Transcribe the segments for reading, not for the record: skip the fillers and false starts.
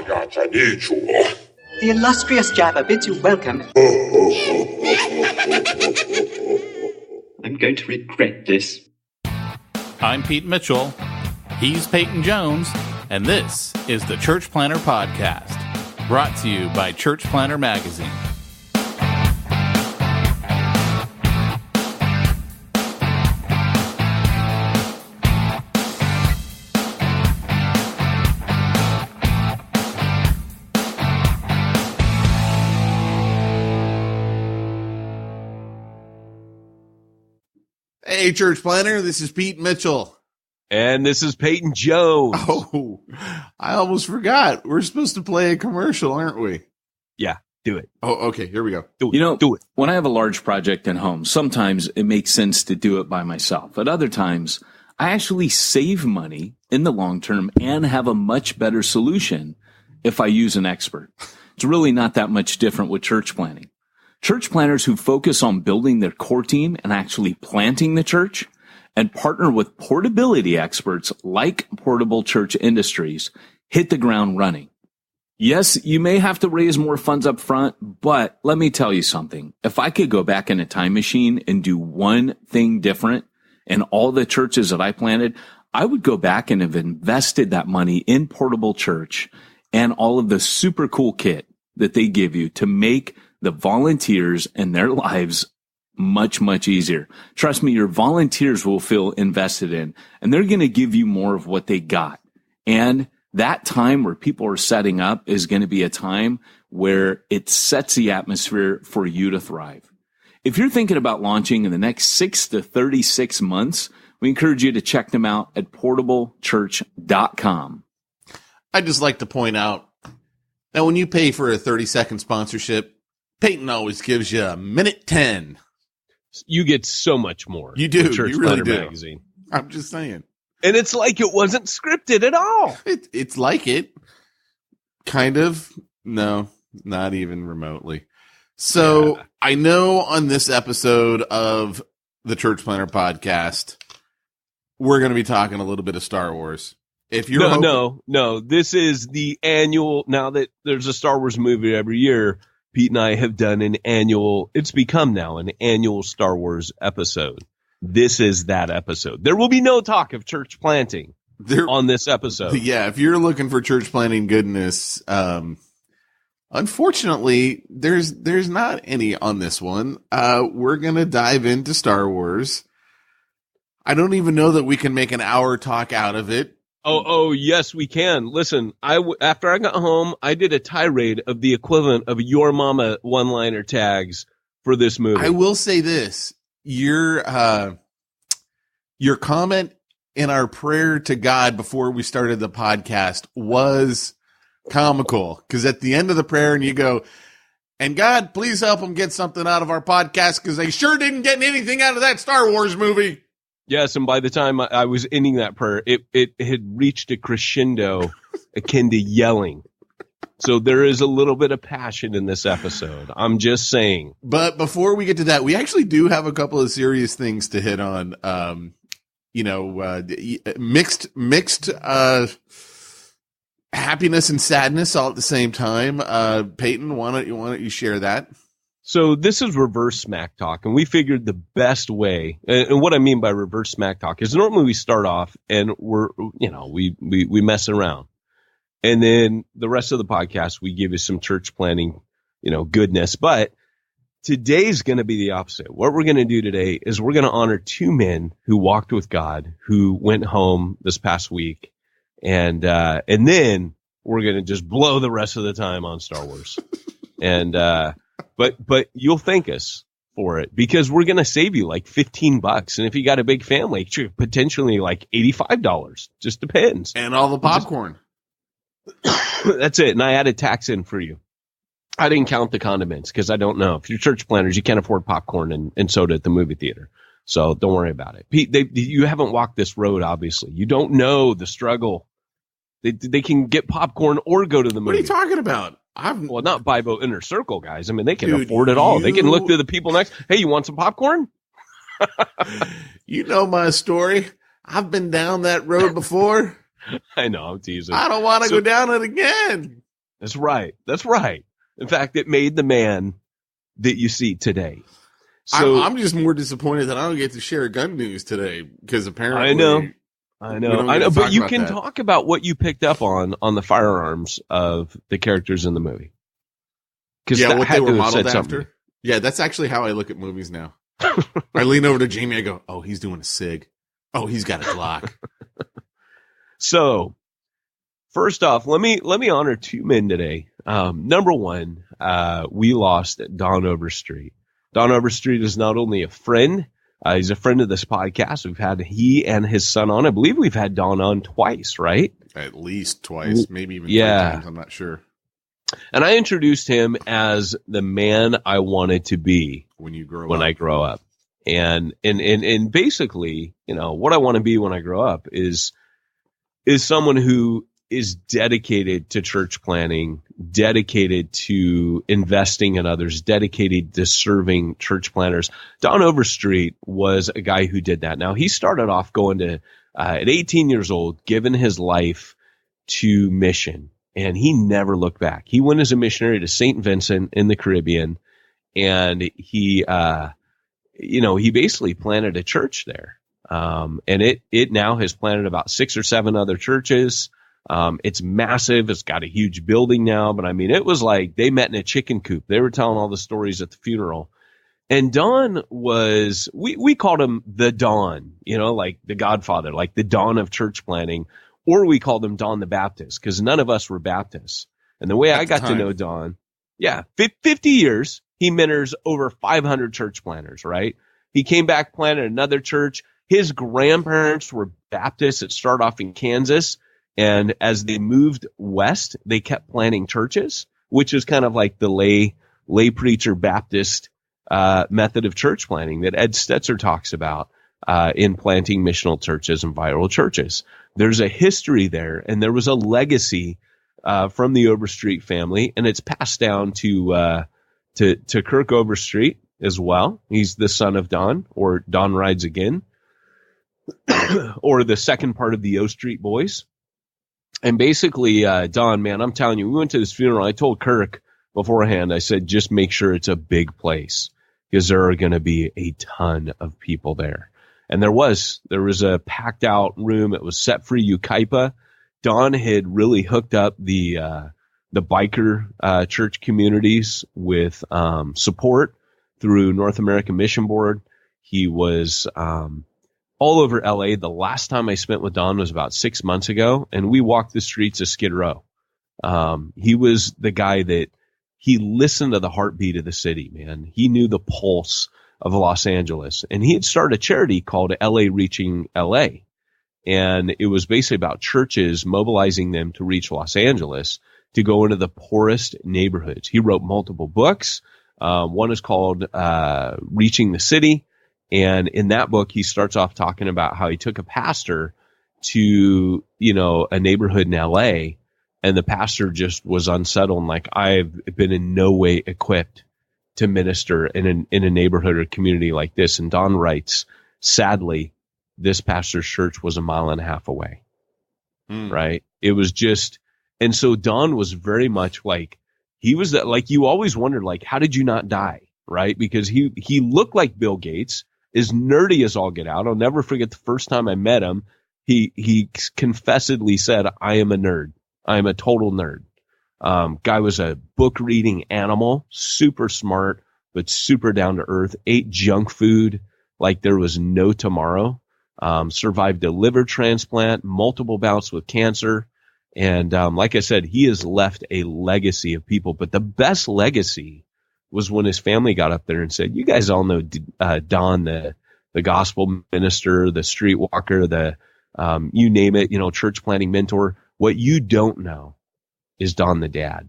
The illustrious Jabba bids you welcome. I'm going to regret this. I'm Pete Mitchell. He's Peyton Jones. And this is the Church Planter Podcast, brought to you by Church Planter Magazine. Hey, Church Planter, this is Pete Mitchell. And this is Peyton Jones. Oh, I almost forgot. We're supposed to play a commercial, aren't we? Yeah, do it. Oh, okay, here we go. Do it. When I have a large project at home, sometimes it makes sense to do it by myself. At other times, I actually save money in the long term and have a much better solution if I use an expert. It's really not that much different with church planting. Church planners who focus on building their core team and actually planting the church and partner with portability experts like Portable Church Industries hit the ground running. Yes, you may have to raise more funds up front, but let me tell you something. If I could go back in a time machine and do one thing different in all the churches that I planted, I would go back and have invested that money in Portable Church and all of the super cool kit that they give you to make the volunteers and their lives much, much easier. Trust me, your volunteers will feel invested in, and they're going to give you more of what they got. And that time where people are setting up is going to be a time where it sets the atmosphere for you to thrive. If you're thinking about launching in the next 6 to 36 months, we encourage you to check them out at portablechurch.com. I'd just like to point out that when you pay for a 30-second sponsorship, Peyton always gives you a minute 10. You get so much more. You do. Church You really Planter do. Magazine. I'm just saying. And it's like it wasn't scripted at all. It's like it. Kind of. No, not even remotely. So yeah. I know on this episode of the Church Planter Podcast, we're going to be talking a little bit of Star Wars. If you're No. This is the annual. Now that there's a Star Wars movie every year, Pete and I have done it's become now an annual Star Wars episode. This is that episode. There will be no talk of church planting on this episode. Yeah, if you're looking for church planting goodness, unfortunately, there's not any on this one. We're going to dive into Star Wars. I don't even know that we can make an hour talk out of it. Oh, yes, we can. Listen, after I got home, I did a tirade of the equivalent of your mama one-liner tags for this movie. I will say this. Your comment in our prayer to God before we started the podcast was comical, because at the end of the prayer, and you go, and God, please help them get something out of our podcast, because they sure didn't get anything out of that Star Wars movie. Yes, and by the time I was ending that prayer, it had reached a crescendo akin to yelling. So there is a little bit of passion in this episode. I'm just saying. But before we get to that, we actually do have a couple of serious things to hit on. Mixed happiness and sadness all at the same time. Peyton, why don't you share that? So this is reverse smack talk, and we figured the best way, and what I mean by reverse smack talk is normally we start off and we mess around. And then the rest of the podcast, we give you some church planning, goodness. But today's going to be the opposite. What we're going to do today is we're going to honor two men who walked with God, who went home this past week. And then we're going to just blow the rest of the time on Star Wars. And, but you'll thank us for it, because we're going to save you like $15. And if you got a big family, potentially like $85, just depends. And all the popcorn. That's it. And I added tax in for you. I didn't count the condiments because I don't know. If you're church planners, you can't afford popcorn and soda at the movie theater. So don't worry about it. Pete, you haven't walked this road, obviously. You don't know the struggle. They can get popcorn or go to the movie. What are you talking about? Well, not Bible Inner Circle guys. I mean, they can afford it all. They can look to the people next. Hey, you want some popcorn? You know my story. I've been down that road before. I know. I'm teasing. I don't want to go down it again. That's right. That's right. In fact, it made the man that you see today. So I'm just more disappointed that I don't get to share gun news today because apparently I know. But you can talk about what you picked up on the firearms of the characters in the movie. Yeah, what they were modeled after. Yeah, that's actually how I look at movies now. I lean over to Jamie. I go, "Oh, he's doing a SIG. Oh, he's got a Glock." So, first off, let me honor two men today. Number one, we lost Don Overstreet. Don Overstreet is not only a friend, he's a friend of this podcast. We've had he and his son on. I believe we've had Don on twice, right? At least twice, maybe even 3 times. I'm not sure. And I introduced him as the man I wanted to be when I grow up. And basically, you know, what I want to be when I grow up is someone who is dedicated to church planning, dedicated to investing in others, dedicated to serving church planners. Don Overstreet was a guy who did that. Now, he started off going to, at 18 years old, giving his life to mission, and he never looked back. He went as a missionary to St. Vincent in the Caribbean, and he basically planted a church there. And it now has planted about 6 or 7 other churches. It's massive. It's got a huge building now, but I mean, it was like they met in a chicken coop. They were telling all the stories at the funeral. And Don was, we called him the Don, you know, like the Godfather, like the Don of church planning, or we called him Don the Baptist because none of us were Baptists. And the way I got to know Don, 50 years, he mentors over 500 church planners, right? He came back, planted another church. His grandparents were Baptists. It started off in Kansas. And as they moved west, they kept planting churches, which is kind of like the lay preacher Baptist method of church planting that Ed Stetzer talks about in planting missional churches and viral churches. There's a history there, and there was a legacy from the Overstreet family, and it's passed down to Kirk Overstreet as well. He's the son of Don, or Don Rides Again, or the second part of the O Street Boys. And basically, Don, man, I'm telling you, we went to this funeral. I told Kirk beforehand, I said, just make sure it's a big place because there are going to be a ton of people there. And there was a packed out room. It was set for Ukaipa. Don had really hooked up the biker church communities with support through North American Mission Board. He was all over LA. The last time I spent with Don was about 6 months ago, and we walked the streets of Skid Row. He was the guy that he listened to the heartbeat of the city, man. He knew the pulse of Los Angeles, and he had started a charity called LA Reaching LA. And it was basically about churches mobilizing them to reach Los Angeles to go into the poorest neighborhoods. He wrote multiple books. One is called Reaching the City. And in that book, he starts off talking about how he took a pastor to, a neighborhood in LA, and the pastor just was unsettled. And like, I've been in no way equipped to minister in a neighborhood or community like this. And Don writes, sadly, this pastor's church was 1.5 miles away. Right. It was just, and so Don was very much like, he was that, like, you always wondered, like, how did you not die? Right. Because he looked like Bill Gates, as nerdy as all get out. I'll never forget the first time I met him. He confessedly said, I am a nerd. I am a total nerd. Guy was a book reading animal, super smart, but super down to earth, ate junk food like there was no tomorrow, survived a liver transplant, multiple bouts with cancer. And like I said, he has left a legacy of people. But the best legacy was when his family got up there and said, you guys all know Don, the gospel minister, the streetwalker, the you name it, church planting mentor. What you don't know is Don the dad,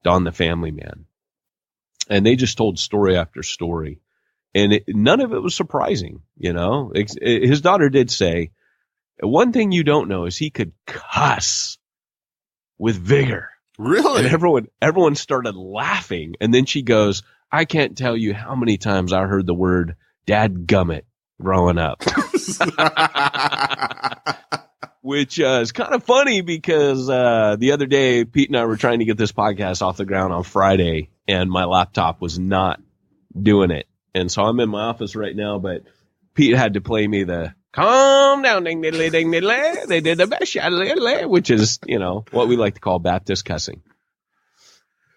Don the family man. And they just told story after story. And none of it was surprising, His daughter did say, one thing you don't know is he could cuss with vigor. Really? And everyone started laughing. And then she goes, I can't tell you how many times I heard the word dadgummit growing up. which is kind of funny because the other day, Pete and I were trying to get this podcast off the ground on Friday, and my laptop was not doing it. And so I'm in my office right now, but Pete had to play me the calm down, ding, diddly, ding, diddly. They did the best, which is, what we like to call Baptist cussing.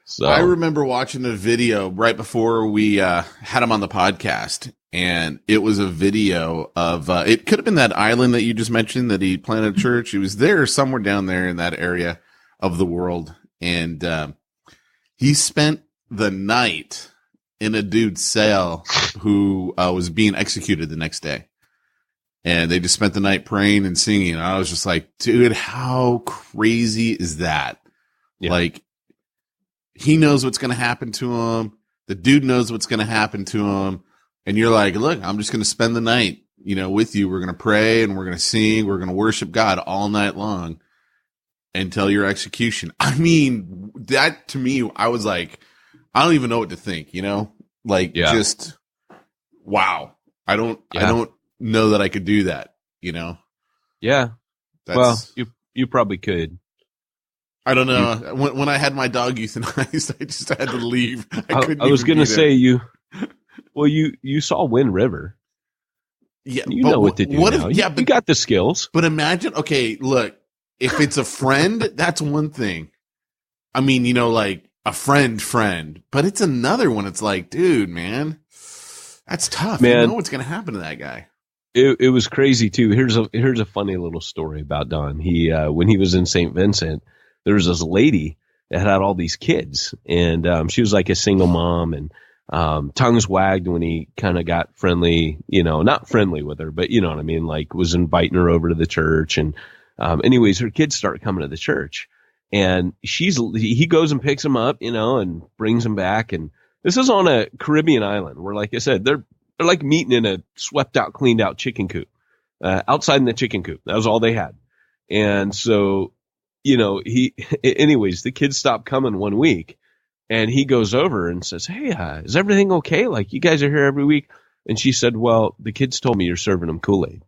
So I remember watching a video right before we had him on the podcast, and it was a video of it could have been that island that you just mentioned that he planted a church. He was there somewhere down there in that area of the world, and he spent the night in a dude's cell who was being executed the next day. And they just spent the night praying and singing. And I was just like, dude, how crazy is that? Yeah. Like, he knows what's going to happen to him. The dude knows what's going to happen to him. And you're like, look, I'm just going to spend the night, with you. We're going to pray and we're going to sing. We're going to worship God all night long until your execution. I mean, that to me, I was like, I don't even know what to think, just wow. I don't know that I could do that, Yeah. Well, you probably could. I don't know. When I had my dog euthanized, I just had to leave. I was going to say you saw Wind River. Yeah. You know what to do now. You got the skills. But imagine, okay, look, if it's a friend, that's one thing. I mean, like a friend, but it's another one. It's like, dude, man, that's tough. Man, you know what's going to happen to that guy. It was crazy too. Here's a funny little story about Don. He, when he was in St. Vincent, there was this lady that had all these kids, and she was like a single mom, and tongues wagged when he kind of got friendly, not friendly with her, but you know what I mean? Like was inviting her over to the church. And anyways, her kids start coming to the church. And he goes and picks them up, and brings them back. And this is on a Caribbean island where, like I said, they're like meeting in a swept out, cleaned out chicken coop, outside in the chicken coop. That was all they had. And so, anyways, the kids stopped coming one week, and he goes over and says, "Hey, is everything okay? Like you guys are here every week." And she said, "Well, the kids told me you're serving them Kool-Aid."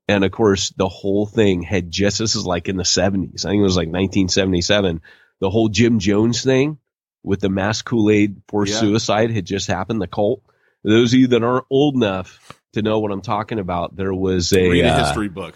And of course, the whole thing had this is like in the 70s. I think it was like 1977. The whole Jim Jones thing with the mass Kool-Aid for suicide had just happened, the cult. Those of you that aren't old enough to know what I'm talking about, there was read a history book.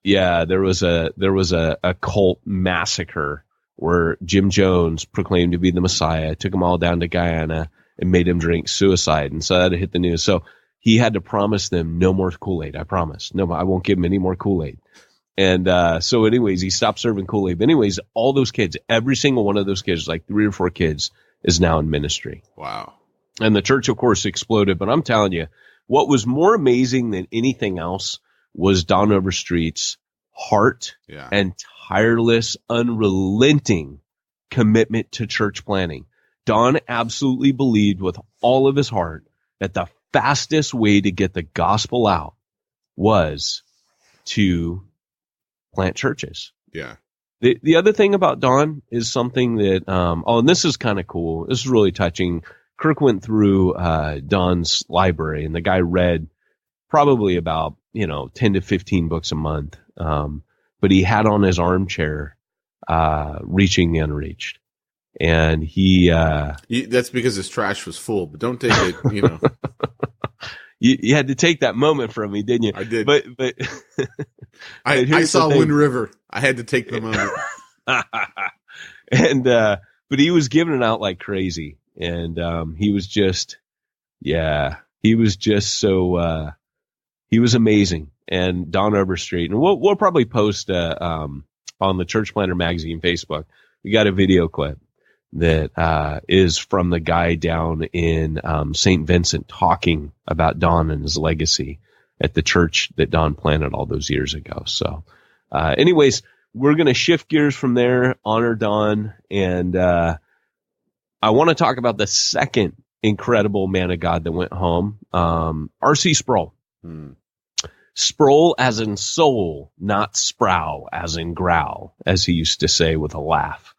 Yeah, there was a cult massacre where Jim Jones proclaimed to be the Messiah, took them all down to Guyana and made them drink suicide. And so that hit the news. So he had to promise them no more Kool-Aid. I promise. No, I won't give them any more Kool-Aid. And so anyways, he stopped serving Kool-Aid. But anyways, all those kids, every single one of those kids, like 3 or 4 kids, is now in ministry. Wow. And the church, of course, exploded. But I'm telling you, what was more amazing than anything else was Don Overstreet's heart and tireless, unrelenting commitment to church planning. Don absolutely believed with all of his heart that the fastest way to get the gospel out was to plant churches. Yeah. The other thing about Don is something that, and this is kind of cool. This is really touching. Kirk went through Don's library, and the guy read probably about, 10 to 15 books a month. But he had on his armchair, Reaching the Unreached. And that's because his trash was full, but don't take it, You had to take that moment from me, didn't you? I did. But I saw Wind River. I had to take the moment. And but he was giving it out like crazy. And he was just so he was amazing. And Don Overstreet. And we'll probably post on the Church Planter Magazine Facebook. We got a video clip that is from the guy down in St. Vincent talking about Don and his legacy at the church that Don planted all those years ago. So anyways, we're going to shift gears from there, honor Don, and I want to talk about the second incredible man of God that went home, R.C. Sproul. Sproul as in soul, not sproul as in growl, as he used to say with a laugh.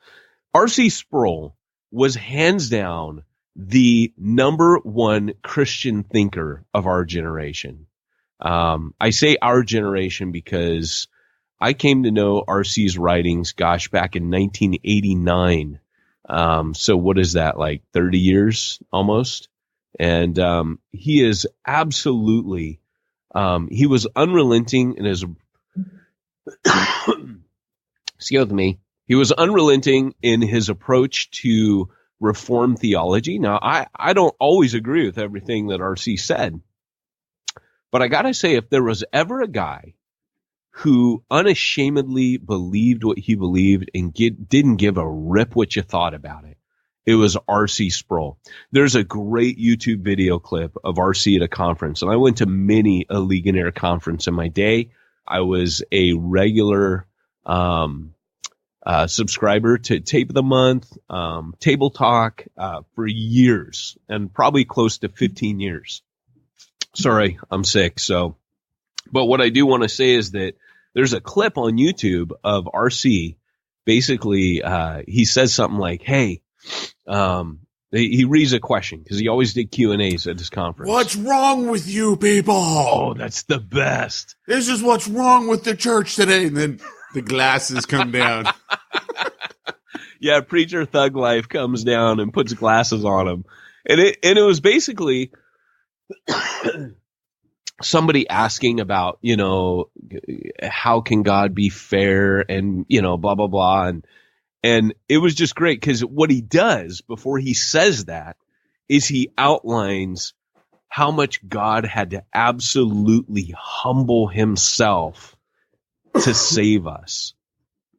R.C. Sproul was hands down the number one Christian thinker of our generation. I say our generation because I came to know R.C.'s writings, gosh, back in 1989. So what is that, like 30 years almost? And he is absolutely, he was unrelenting in his, excuse me, he was unrelenting in his approach to Reformed theology. Now, I don't always agree with everything that R.C. said, but I got to say, if there was ever a guy who unashamedly believed what he believed and didn't give a rip what you thought about it, it was R.C. Sproul. There's a great YouTube video clip of R.C. at a conference, and I went to many a Legionnaire conference in my day. I was a regular subscriber to Tape of the Month, Table Talk for years, and probably close to 15 years. Sorry, I'm sick. So, but what I do want to say is that there's a clip on YouTube of RC. Basically, he says something like, hey, he reads a question because he always did Q&As at his conference. What's wrong with you people? Oh, that's the best. This is what's wrong with the church today. And then the glasses come down. Yeah, Preacher Thug Life comes down and puts glasses on him. And it was basically somebody asking about, you know, how can God be fair and, you know, blah, blah, blah. And it was just great because what he does before he says that is he outlines how much God had to absolutely humble himself to save us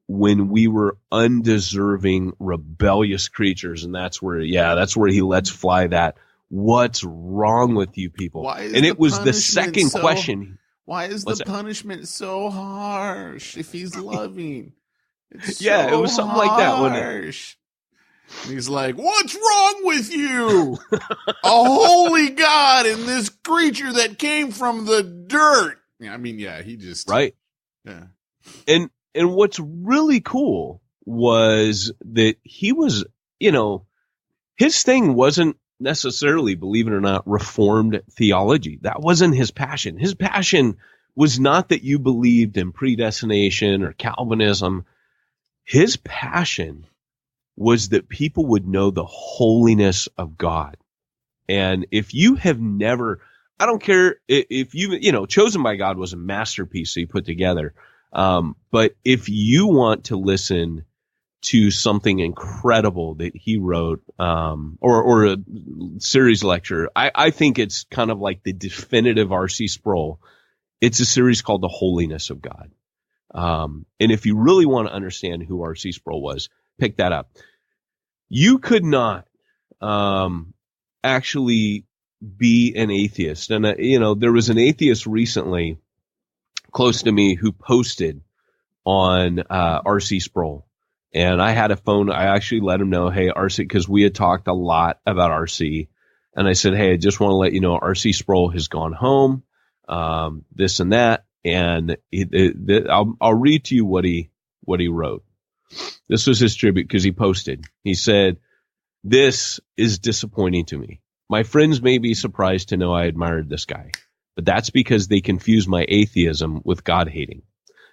when we were undeserving, rebellious creatures. And that's where he lets fly that. What's wrong with you people? And it was the second question. Why is the punishment so harsh if he's loving? It's yeah, so it was something like that. And he's like, what's wrong with you? A holy God and this creature that came from the dirt. I mean, yeah, he just. Right. Yeah. And what's really cool was that he was, you know, his thing wasn't necessarily, believe it or not, Reformed theology. That wasn't his passion. His passion was not that you believed in predestination or Calvinism. His passion was that people would know the holiness of God. And if you have never, I don't care if you know, Chosen by God was a masterpiece that he put together. But if you want to listen to something incredible that he wrote, or a series lecture, I think it's kind of like the definitive R.C. Sproul. It's a series called The Holiness of God. And if you really want to understand who R.C. Sproul was, pick that up. You could not, actually be an atheist. And, you know, there was an atheist recently close to me who posted on, R.C. Sproul. And I had a phone. I actually let him know, hey, R.C., because we had talked a lot about R.C. And I said, hey, I just want to let you know R.C. Sproul has gone home, this and that. And I'll read to you what he wrote. This was his tribute because he posted. He said, this is disappointing to me. My friends may be surprised to know I admired this guy, but that's because they confuse my atheism with God hating.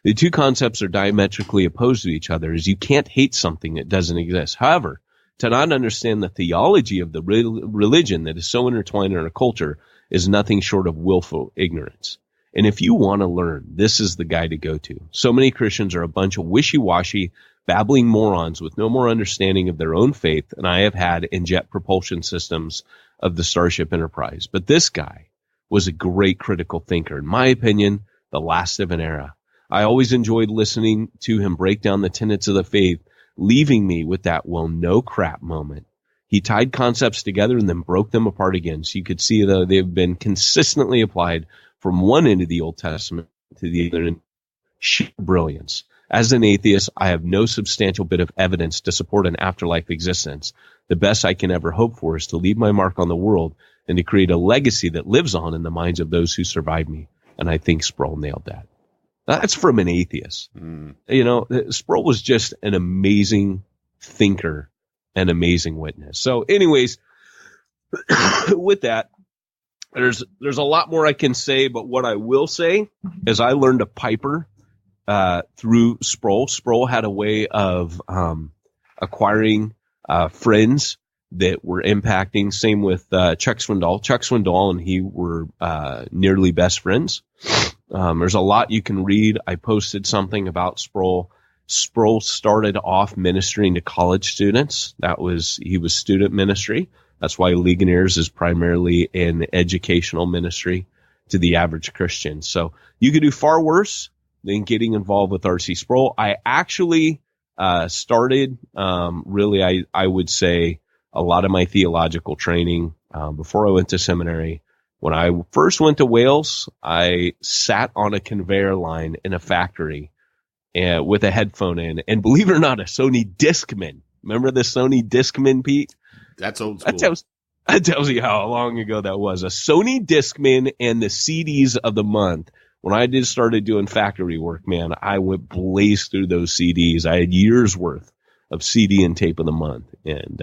The two concepts are diametrically opposed to each other, as you can't hate something that doesn't exist. However, to not understand the theology of the religion that is so intertwined in our culture is nothing short of willful ignorance. And if you want to learn, this is the guy to go to. So many Christians are a bunch of wishy-washy, babbling morons with no more understanding of their own faith than I have had in jet propulsion systems of the Starship Enterprise. But this guy was a great critical thinker. In my opinion, the last of an era. I always enjoyed listening to him break down the tenets of the faith, leaving me with that, well, no crap moment. He tied concepts together and then broke them apart again. So you could see that they've been consistently applied from one end of the Old Testament to the other end. Sheer brilliance. As an atheist, I have no substantial bit of evidence to support an afterlife existence. The best I can ever hope for is to leave my mark on the world and to create a legacy that lives on in the minds of those who survived me. And I think Sproul nailed that. That's from an atheist. You know, Sproul was just an amazing thinker, an amazing witness. So anyways, with that, there's a lot more I can say, but what I will say is I learned a piper through Sproul. Sproul had a way of acquiring friends that were impacting. Same with Chuck Swindoll. Chuck Swindoll and he were nearly best friends. There's a lot you can read. I posted something about Sproul. Sproul started off ministering to college students. He was student ministry. That's why Legionnaires is primarily an educational ministry to the average Christian. So you could do far worse than getting involved with R.C. Sproul. I actually started, I would say, a lot of my theological training before I went to seminary. When I first went to Wales, I sat on a conveyor line in a factory with a headphone in, and believe it or not, a Sony Discman. Remember the Sony Discman, Pete? That's old school. That tells you how long ago that was. A Sony Discman and the CDs of the month. When I started doing factory work, man, I went blaze through those CDs. I had years worth of CD and tape of the month, and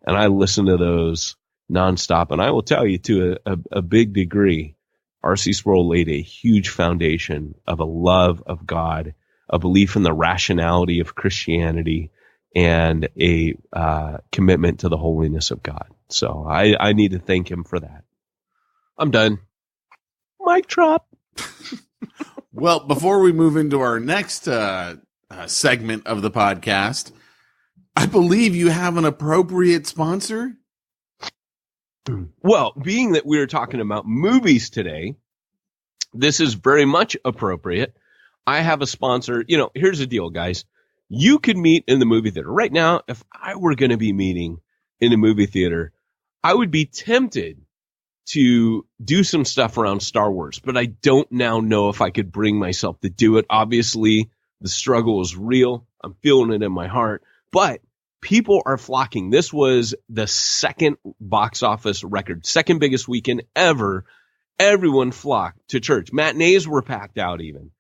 I listened to those nonstop. And I will tell you, to a big degree, R.C. Sproul laid a huge foundation of a love of God, a belief in the rationality of Christianity, and a commitment to the holiness of God. So I need to thank him for that. I'm done. Mic drop. Well, before we move into our next segment of the podcast, I believe you have an appropriate sponsor. Well, being that we're talking about movies today, this is very much appropriate. I have a sponsor. Here's the deal, guys. You could meet in the movie theater. Right now, if I were going to be meeting in a movie theater, I would be tempted to do some stuff around Star Wars, but I don't now know if I could bring myself to do it. Obviously, the struggle is real. I'm feeling it in my heart, but people are flocking. This was the second box office record, second biggest weekend ever. Everyone flocked to church. Matinees were packed out even.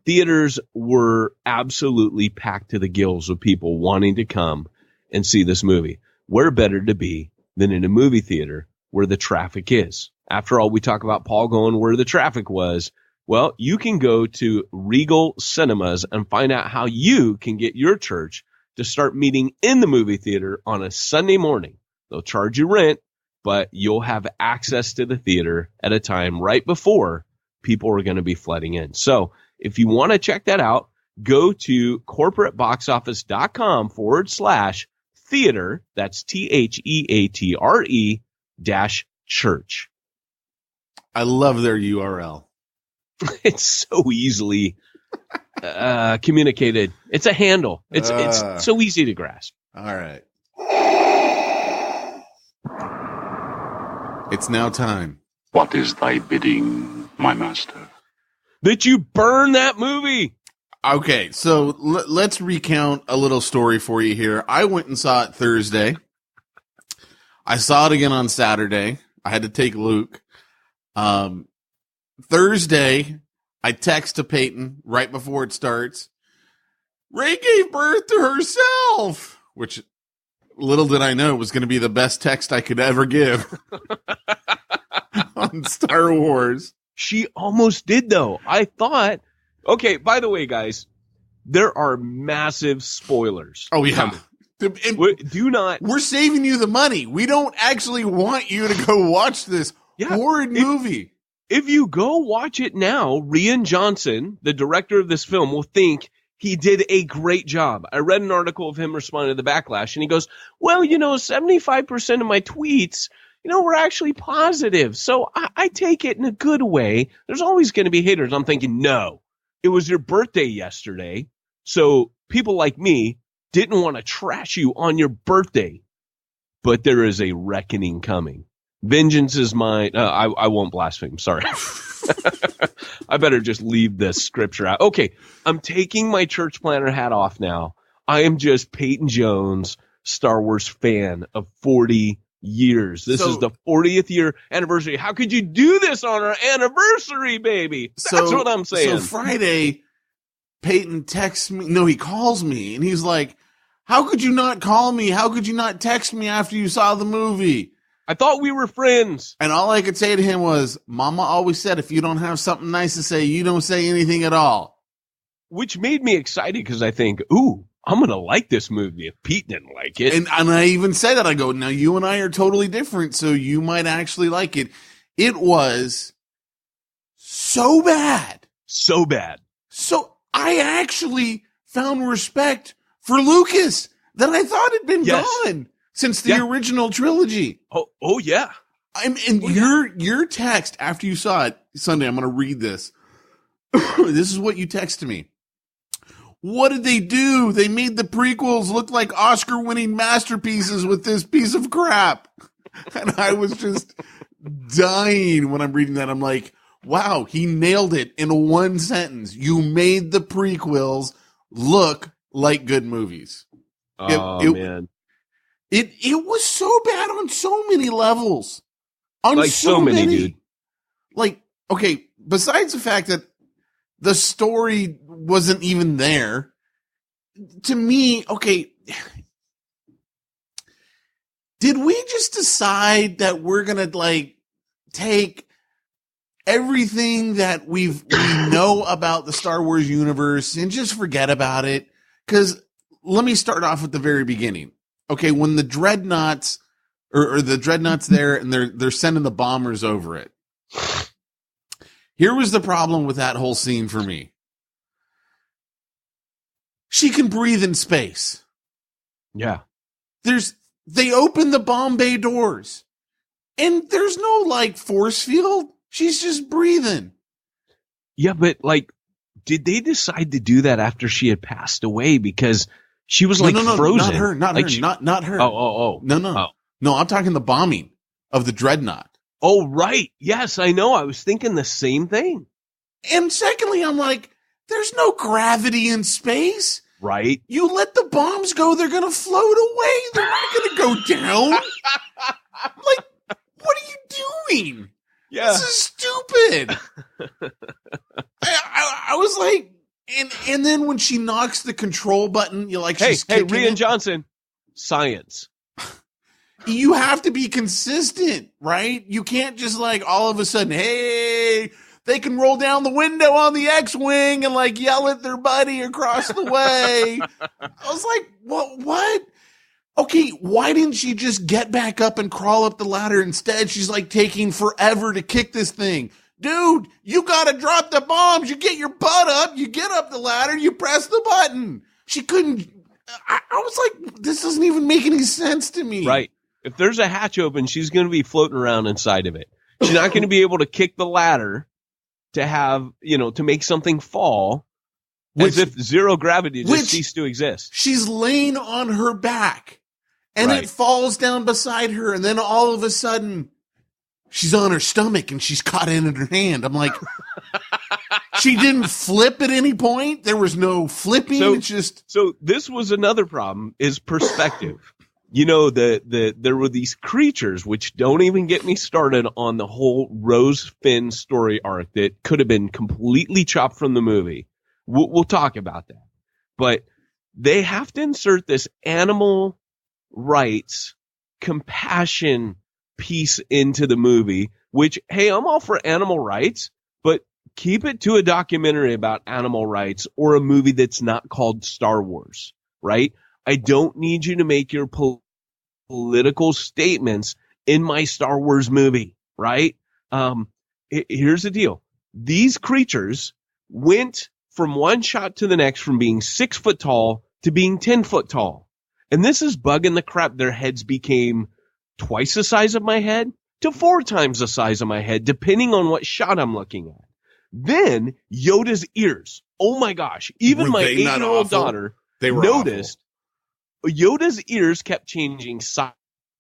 Theaters were absolutely packed to the gills with people wanting to come and see this movie. Where better to be than in a movie theater where the traffic is? After all, we talk about Paul going where the traffic was. Well, you can go to Regal Cinemas and find out how you can get your church to start meeting in the movie theater on a Sunday morning. They'll charge you rent, but you'll have access to the theater at a time right before people are going to be flooding in. So if you want to check that out, go to corporateboxoffice.com/theater. That's THEATRE-church. I love their URL. It's so easily communicated. It's a handle. It's so easy to grasp. All right. It's now time. What is thy bidding, my master? That you burn that movie. Okay, so let's recount a little story for you here. I went and saw it Thursday. I saw it again on Saturday. I had to take Luke. Thursday, I text to Peyton right before it starts. Ray gave birth to herself, which little did I know was going to be the best text I could ever give on Star Wars. She almost did, though. I thought, okay, by the way, guys, there are massive spoilers. Oh, yeah. We're saving you the money. We don't actually want you to go watch this horrid movie. If you go watch it now, Rian Johnson, the director of this film, will think he did a great job. I read an article of him responding to the backlash, and he goes, well, 75% of my tweets, were actually positive. So I take it in a good way. There's always going to be haters. I'm thinking, no, it was your birthday yesterday. So people like me didn't want to trash you on your birthday. But there is a reckoning coming. Vengeance is mine. I won't blaspheme. Sorry. I better just leave this scripture out. Okay. I'm taking my church planner hat off now. I am just Peyton Jones, Star Wars fan of 40 years. This is the 40th year anniversary. How could you do this on our anniversary, baby? That's what I'm saying. So Friday, Peyton texts me. No, he calls me, and he's like, how could you not call me? How could you not text me after you saw the movie? I thought we were friends. And all I could say to him was, Mama always said, if you don't have something nice to say, you don't say anything at all. which made me excited because I think, ooh, I'm going to like this movie if Pete didn't like it. And I even said that. I go, now you and I are totally different, so you might actually like it. It was so bad. So bad. So I actually found respect for Lucas that I thought had been gone since the original trilogy. Oh yeah. Your text after you saw it Sunday, I'm going to read this. This is what you texted me. What did they do? They made the prequels look like Oscar-winning masterpieces with this piece of crap. And I was just dying when I'm reading that. I'm like, wow, he nailed it in one sentence. You made the prequels look like good movies. Man. It was so bad on so many levels. On like so many, dude. Like, okay, besides the fact that the story wasn't even there, to me, okay, did we just decide that we're going to, like, take everything that we know about the Star Wars universe and just forget about it? Because let me start off at the very beginning. Okay, when the dreadnoughts or the dreadnoughts there and they're sending the bombers over it. Here was the problem with that whole scene for me. She can breathe in space. Yeah. They open the bomb bay doors and there's no like force field. She's just breathing. Yeah, but like, did they decide to do that after she had passed away? Because she was like frozen. Not her. Oh. No, I'm talking the bombing of the dreadnought. Oh, right. Yes, I know. I was thinking the same thing. And secondly, I'm like, there's no gravity in space. Right. You let the bombs go, they're going to float away. They're not going to go down. Like, what are you doing? Yeah. This is stupid. I was like, and then when she knocks the control button, you're like, she's kicking Rian it. Johnson, science. You have to be consistent, right? You can't just like all of a sudden, hey, they can roll down the window on the X-Wing and like yell at their buddy across the way. I was like, what? Okay, why didn't she just get back up and crawl up the ladder? Instead, she's like taking forever to kick this thing. Dude, you got to drop the bombs. You get your butt up. You get up the ladder. You press the button. She couldn't. I was like, this doesn't even make any sense to me. Right. If there's a hatch open, she's going to be floating around inside of it. She's not going to be able to kick the ladder to have, to make something fall as if zero gravity just ceased to exist. She's laying on her back and it falls down beside her. And then all of a sudden she's on her stomach and she's caught in her hand. I'm like, she didn't flip at any point. There was no flipping. So this was another problem is perspective. There were these creatures, which don't even get me started on the whole Rose Finn story arc that could have been completely chopped from the movie. We'll talk about that. But they have to insert this animal rights, compassion piece into the movie, which, hey, I'm all for animal rights, but keep it to a documentary about animal rights or a movie that's not called Star Wars, right? I don't need you to make your political statements in my Star Wars movie, right? Here's the deal. These creatures went from one shot to the next from being 6 foot tall to being 10 foot tall. And this is bugging the crap. Their heads became twice the size of my head to 4 times the size of my head, depending on what shot I'm looking at. Then Yoda's ears. Oh my gosh. Even my 8-year-old daughter noticed Yoda's ears kept changing size,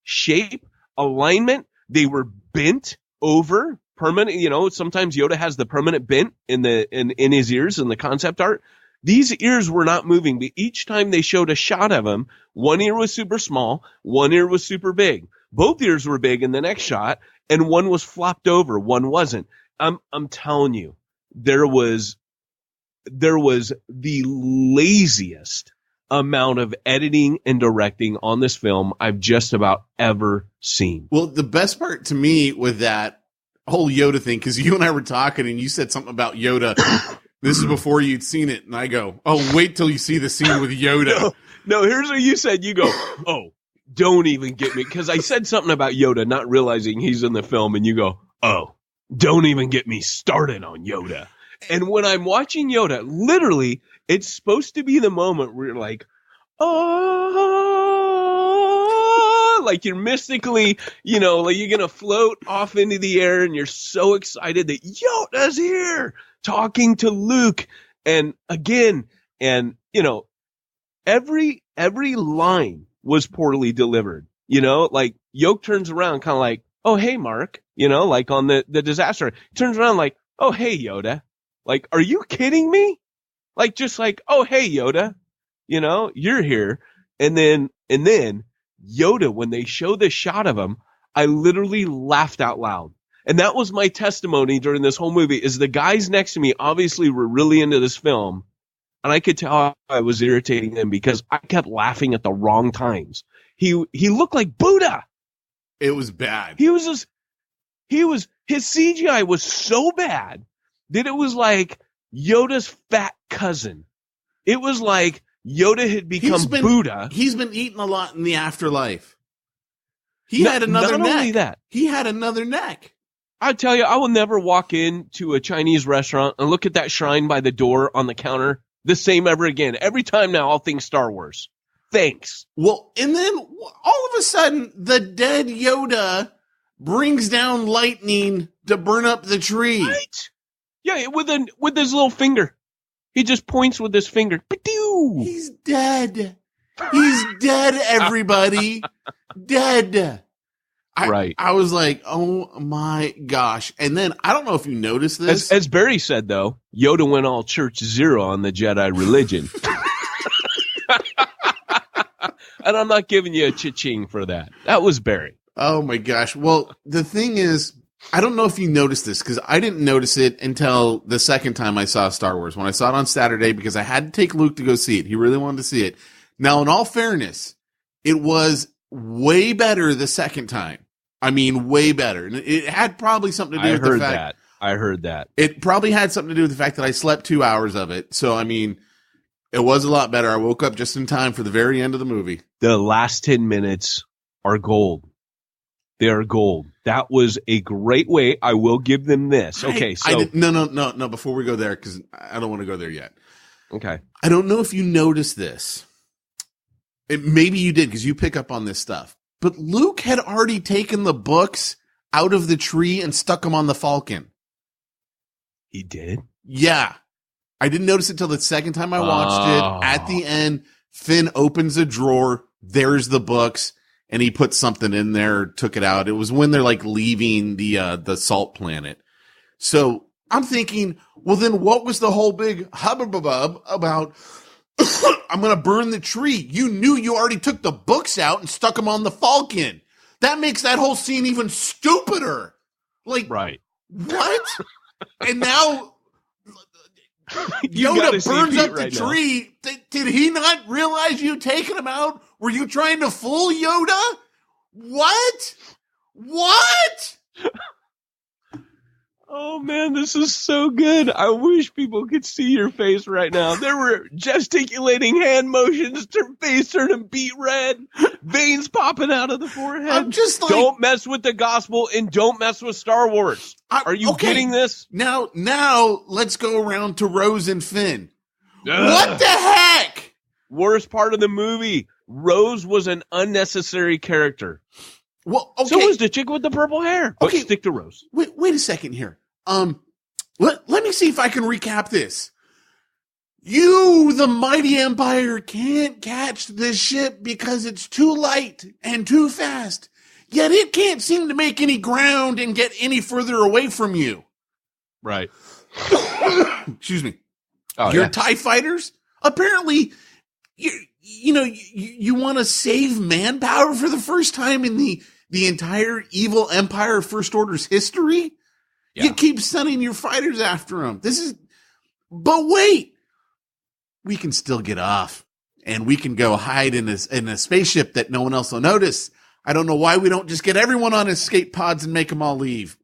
shape, alignment. They were bent over permanent. Sometimes Yoda has the permanent bent in his ears in the concept art. These ears were not moving, but each time they showed a shot of him, one ear was super small, one ear was super big. Both ears were big in the next shot, and one was flopped over, one wasn't. I'm telling you, there was the laziest amount of editing and directing on this film I've just about ever seen. Well, the best part to me with that whole Yoda thing, because you and I were talking and you said something about Yoda This is before you'd seen it, and I go, oh, wait till you see the scene with Yoda. No, here's what you said. You go, oh, don't even get me. Because I said something about Yoda, not realizing he's in the film, and you go, oh, don't even get me started on Yoda. And when I'm watching Yoda, literally, it's supposed to be the moment where you're like, oh, like you're mystically, like you're going to float off into the air, and you're so excited that Yoda's here talking to Luke. And again, every line was poorly delivered, like Yoke turns around kind of like, oh, hey, Mark, like on the disaster, he turns around like, oh, hey, Yoda, like, are you kidding me? Like, just like, oh, hey, Yoda, you're here. And then Yoda, when they show this shot of him, I literally laughed out loud. And that was my testimony during this whole movie, is the guys next to me obviously were really into this film. And I could tell I was irritating them because I kept laughing at the wrong times. He looked like Buddha. It was bad. His CGI was so bad that it was like Yoda's fat cousin. It was like Yoda had become Buddha. He's been eating a lot in the afterlife. He had another neck. Not only that. He had another neck. I tell you, I will never walk into a Chinese restaurant and look at that shrine by the door on the counter the same ever again. Every time now, I'll think Star Wars. Thanks. Well, and then all of a sudden, the dead Yoda brings down lightning to burn up the tree. Right? Yeah, with his little finger. He just points with his finger. He's dead. He's dead, everybody. Dead. Right. I was like, oh my gosh. And then, I don't know if you noticed this. As Barry said, though, Yoda went all Church Zero on the Jedi religion. And I'm not giving you a cha-ching for that. That was Barry. Oh my gosh. Well, the thing is, I don't know if you noticed this, because I didn't notice it until the second time I saw Star Wars, when I saw it on Saturday, because I had to take Luke to go see it. He really wanted to see it. Now, in all fairness, it was way better the second time. I mean, way better. And it had probably something to do with the fact. I heard that. It probably had something to do with the fact that I slept 2 hours of it. So, I mean, it was a lot better. I woke up just in time for the very end of the movie. The last 10 minutes are gold. They are gold. That was a great way. I will give them this. Okay, so. No, before we go there, because I don't want to go there yet. Okay. I don't know if you noticed this. Maybe you did, because you pick up on this stuff. But Luke had already taken the books out of the tree and stuck them on the Falcon. He did? Yeah. I didn't notice it till the second time I watched it. At the end, Finn opens a drawer. There's the books. And he put something in there, took it out. It was when they're like leaving the salt planet. So I'm thinking, well, then what was the whole big hubbub about? I'm going to burn the tree. You knew you already took the books out and stuck them on the Falcon. That makes that whole scene even stupider. Like, right. What? And now Yoda burns up the tree. Did he not realize you taking him out? Were you trying to fool Yoda? What? Oh, man, this is so good. I wish people could see your face right now. There were gesticulating hand motions, face turning beet red, veins popping out of the forehead. I'm just like, don't mess with the gospel and don't mess with Star Wars. Are you getting this? Now let's go around to Rose and Finn. What the heck? Worst part of the movie. Rose was an unnecessary character. Well, okay. So was the chick with the purple hair. But stick to Rose. Wait a second here. Let me see if I can recap this. You, the mighty Empire, can't catch this ship because it's too light and too fast. Yet it can't seem to make any ground and get any further away from you. Right. Excuse me. Your TIE fighters? Apparently, you want to save manpower for the first time in the entire evil Empire First Order's history? Yeah. You keep sending your fighters after them. But wait, we can still get off and we can go hide in a spaceship that no one else will notice. I don't know why we don't just get everyone on escape pods and make them all leave.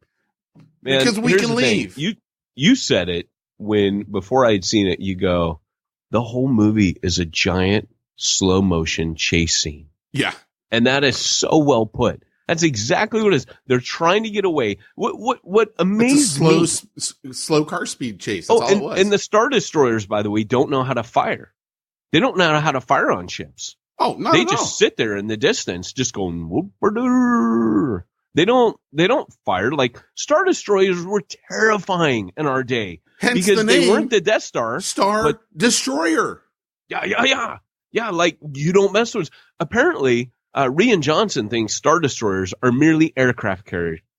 Man, because we can leave. You said it. before I'd seen it, you go, the whole movie is a giant slow motion chase scene. Yeah. And that is so well put. That's exactly what it is. They're trying to get away. What amazed me? Slow car speed chase. That's all it was. And the Star Destroyers, by the way, don't know how to fire. They don't know how to fire on ships. Oh, no, they just sit there in the distance, just going whoop-a-doo. They don't fire. Like, Star Destroyers were terrifying in our day. Hence because the name, they weren't the Death Star. Star Destroyer. Yeah. Yeah, like, you don't mess with. Apparently, Rian Johnson thinks Star Destroyers are merely aircraft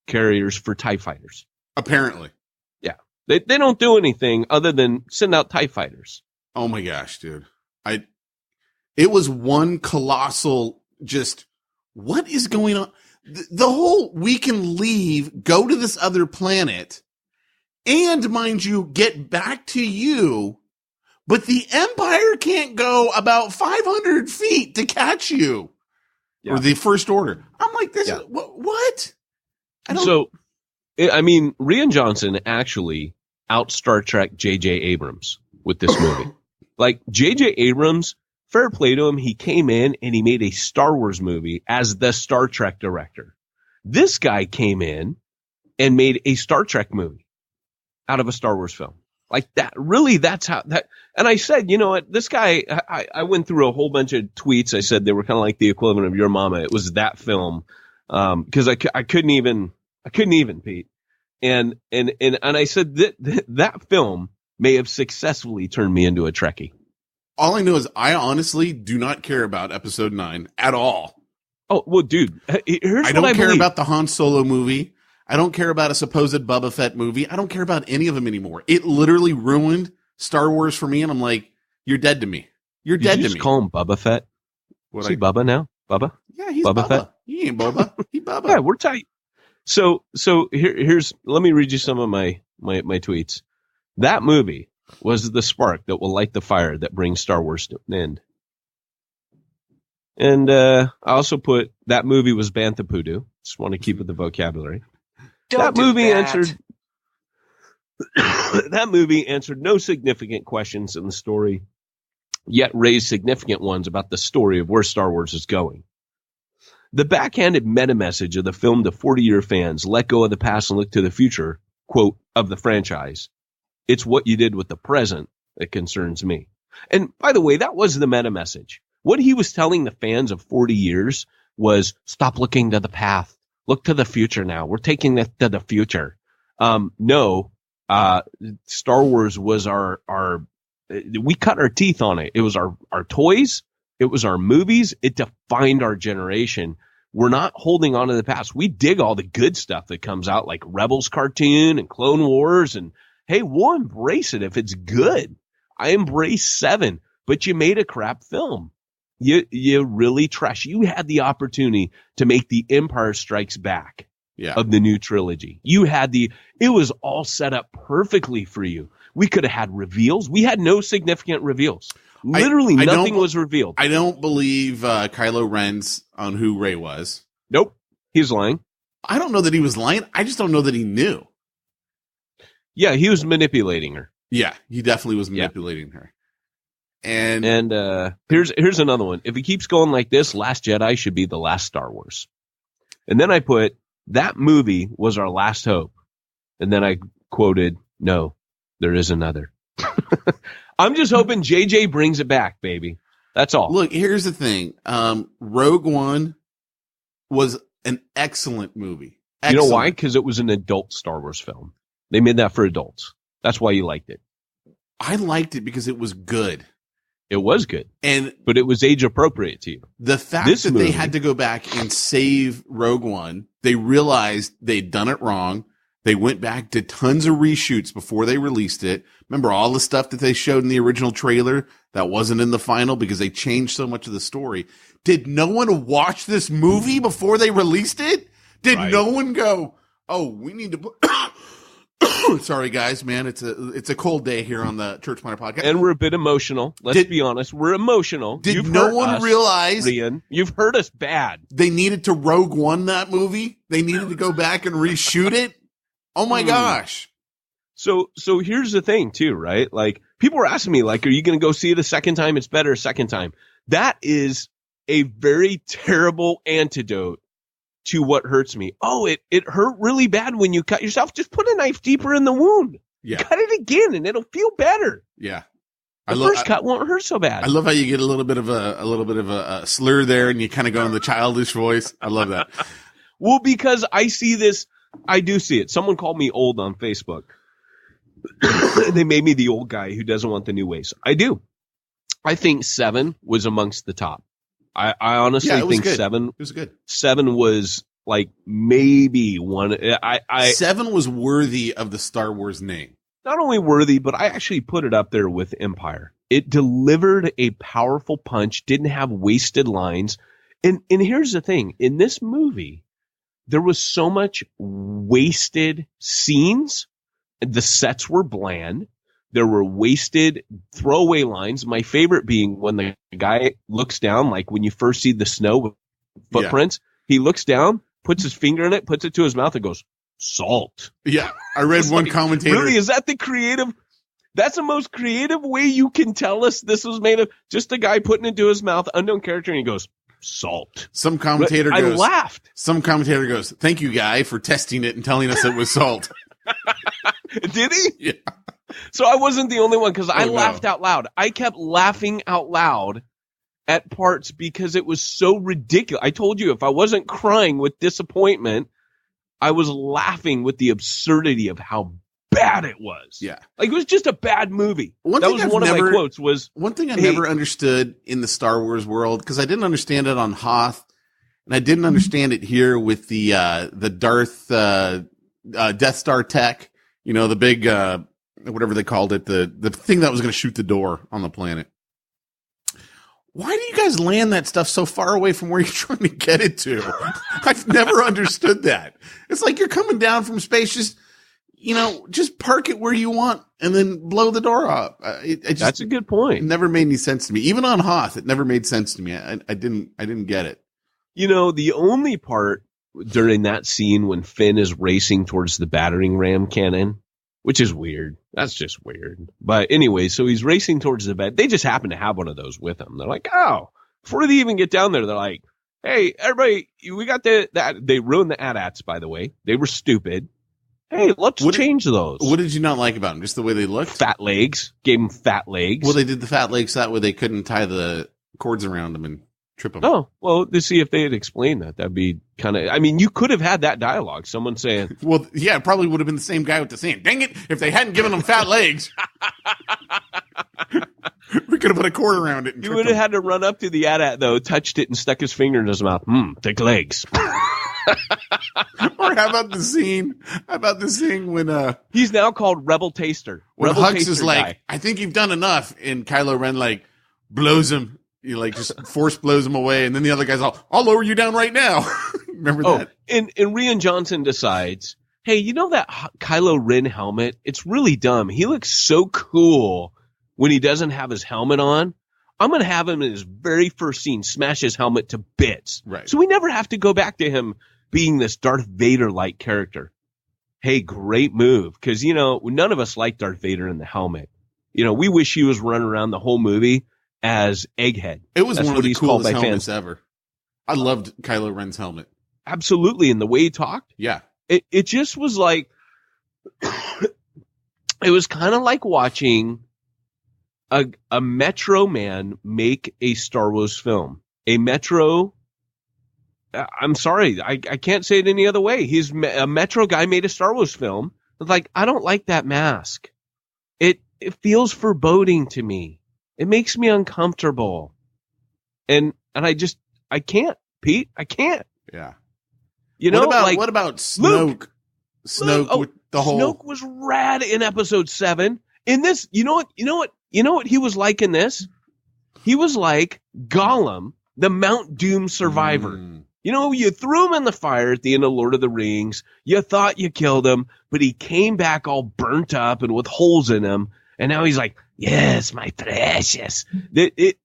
carriers for TIE fighters. Apparently. Yeah. They don't do anything other than send out TIE fighters. Oh my gosh, dude. It was one colossal just, what is going on? The whole, we can leave, go to this other planet, and mind you, get back to you, but the Empire can't go about 500 feet to catch you. Yeah. Or the First Order. I'm like, this is, what? Rian Johnson actually out Star Trek J.J. Abrams with this movie. Like, J.J. Abrams, fair play to him, he came in and he made a Star Wars movie as the Star Trek director. This guy came in and made a Star Trek movie out of a Star Wars film. Like that, really, that's how that. And I said, you know what, this guy, I went through a whole bunch of tweets. I said they were kind of like the equivalent of Your Mama. It was that film. Cause I couldn't even, Pete. And I said that film may have successfully turned me into a Trekkie. All I know is I honestly do not care about episode 9 at all. Oh, well, dude, I don't care about the Han Solo movie. I don't care about a supposed Boba Fett movie. I don't care about any of them anymore. It literally ruined Star Wars for me, and I'm like, you're dead to me. You're dead to me. Did you just call him Bubba Fett? Is he Bubba now? Bubba? Yeah, he's Bubba Fett. He ain't Boba. He Bubba. Yeah, we're tight. So here's let me read you some of my tweets. That movie was the spark that will light the fire that brings Star Wars to an end. And I also put that movie was Bantha Poodoo. Just want to keep with the vocabulary. That movie answered no significant questions in the story, yet raised significant ones about the story of where Star Wars is going. The backhanded meta message of the film to 40-year fans, let go of the past and look to the future, quote, of the franchise. It's what you did with the present that concerns me. And by the way, that was the meta message. What he was telling the fans of 40 years was stop looking to the past. Look to the future now. We're taking that to the future. No, Star Wars was we cut our teeth on it. It was our toys. It was our movies. It defined our generation. We're not holding on to the past. We dig all the good stuff that comes out, like Rebels cartoon and Clone Wars. And hey, we'll embrace it if it's good. I embrace 7, but you made a crap film. You really trash. You had the opportunity to make the Empire Strikes Back of the new trilogy. It was all set up perfectly for you. We could have had reveals. We had no significant reveals. Literally nothing was revealed. I don't believe Kylo Ren's on who Rey was. Nope. He's lying. I don't know that he was lying. I just don't know that he knew. Yeah, he was manipulating her. Yeah, he definitely was manipulating her. And here's another one. If he keeps going like this, Last Jedi should be the last Star Wars. And then I put, that movie was our last hope. And then I quoted, no, there is another. I'm just hoping JJ brings it back, baby. That's all. Look, here's the thing. Rogue One was an excellent movie. Excellent. You know why? Because it was an adult Star Wars film. They made that for adults. That's why you liked it. I liked it because it was good. It was good. But it was age appropriate to you. The fact that they had to go back and save Rogue One, they realized they'd done it wrong. They went back to tons of reshoots before they released it. Remember all the stuff that they showed in the original trailer that wasn't in the final because they changed so much of the story. Did no one watch this movie before they released it? Did no one go, oh, we need to sorry guys, man, it's a cold day here on the Church Planter Podcast. And we're a bit emotional. Let's be honest. We're emotional. Did no one realize, Rian, you've hurt us bad. They needed to Rogue One that movie? They needed to go back and reshoot it? Oh my gosh. So here's the thing too, right? Like people were asking me, like, are you going to go see it a second time? It's better a second time. That is a very terrible antidote to what hurts me. Oh, it hurt really bad when you cut yourself. Just put a knife deeper in the wound. Yeah. Cut it again and it'll feel better. Yeah. The first cut won't hurt so bad. I love how you get a little bit of a slur there and you kind of go in the childish voice. I love that. Well, because I see this, I do see it. Someone called me old on Facebook. They made me the old guy who doesn't want the new ways. I do. I think 7 was amongst the top. I honestly think good. 7. It was good. 7 was like maybe one. 7 was worthy of the Star Wars name. Not only worthy, but I actually put it up there with Empire. It delivered a powerful punch, didn't have wasted lines. And here's the thing. In this movie, there was so much wasted scenes. The sets were bland. There were wasted throwaway lines. My favorite being when the guy looks down, like when you first see the snow footprints, He looks down, puts his finger in it, puts it to his mouth and goes, salt. Yeah. I read one commentator. Really? Is that the creative? That's the most creative way you can tell us this was made of. Just a guy putting it to his mouth, unknown character, and he goes, salt. Some commentator I goes, laughed. Some commentator goes, thank you, guy, for testing it and telling us it was salt. Did he? Yeah. So I wasn't the only one because I laughed out loud. I kept laughing out loud at parts because it was so ridiculous. I told you if I wasn't crying with disappointment, I was laughing with the absurdity of how bad it was. Yeah. Like it was just a bad movie. One of my quotes was, one thing I never understood in the Star Wars world, because I didn't understand it on Hoth, and I didn't understand it here with the Darth Death Star tech, you know, the big whatever they called it, the thing that was going to shoot the door on the planet. Why do you guys land that stuff so far away from where you're trying to get it to? I've never understood that. It's like you're coming down from space, just park it where you want and then blow the door up. That's a good point. It never made any sense to me. Even on Hoth, it never made sense to me. I didn't get it. You know, the only part during that scene when Finn is racing towards the battering ram cannon, which is weird. That's just weird. But anyway, so he's racing towards the bed. They just happen to have one of those with him. They're like, oh, before they even get down there, they're like, hey, everybody, we got that. They ruined the AT-ATs, by the way. They were stupid. Hey, let's change those. What did you not like about them? Just the way they looked? Fat legs. Gave them fat legs. Well, they did the fat legs that way they couldn't tie the cords around them and trip them. Oh, well, to see if they had explained that. That'd be kind of, I mean, you could have had that dialogue. Someone saying. Well, yeah, it probably would have been the same guy with the saying. Dang it, if they hadn't given them fat legs. We could have put a cord around it. And you would have had to run up to the AT-AT, though, touched it and stuck his finger in his mouth. Thick legs. Or how about the scene when he's now called Rebel Taster. When Rebel Hux Taster is like, guy. I think you've done enough, and Kylo Ren like blows him, just force blows him away, and then the other guy's I'll lower you down right now. Remember that? And Rian Johnson decides, hey, you know that Kylo Ren helmet? It's really dumb. He looks so cool when he doesn't have his helmet on. I'm going to have him in his very first scene smash his helmet to bits. Right. So we never have to go back to him being this Darth Vader-like character. Hey, great move. Because, none of us like Darth Vader in the helmet. We wish he was running around the whole movie as Egghead. It was That's one of the coolest helmets fans. ever. I loved Kylo Ren's helmet. Absolutely. And the way he talked. Yeah. It just was like, it was kind of like watching a Metro man make a Star Wars film. A Metro, I'm sorry, I can't say it any other way. He's a Metro guy made a Star Wars film. It's like, I don't like that mask. It feels foreboding to me. It makes me uncomfortable. And I can't, Pete. I can't. Yeah. What about Snoke? Snoke with the whole. Snoke was rad in episode 7. In this, you know what he was like in this? He was like Gollum, the Mount Doom survivor. You threw him in the fire at the end of Lord of the Rings. You thought you killed him, but he came back all burnt up and with holes in him. And now he's like, yes, my precious. It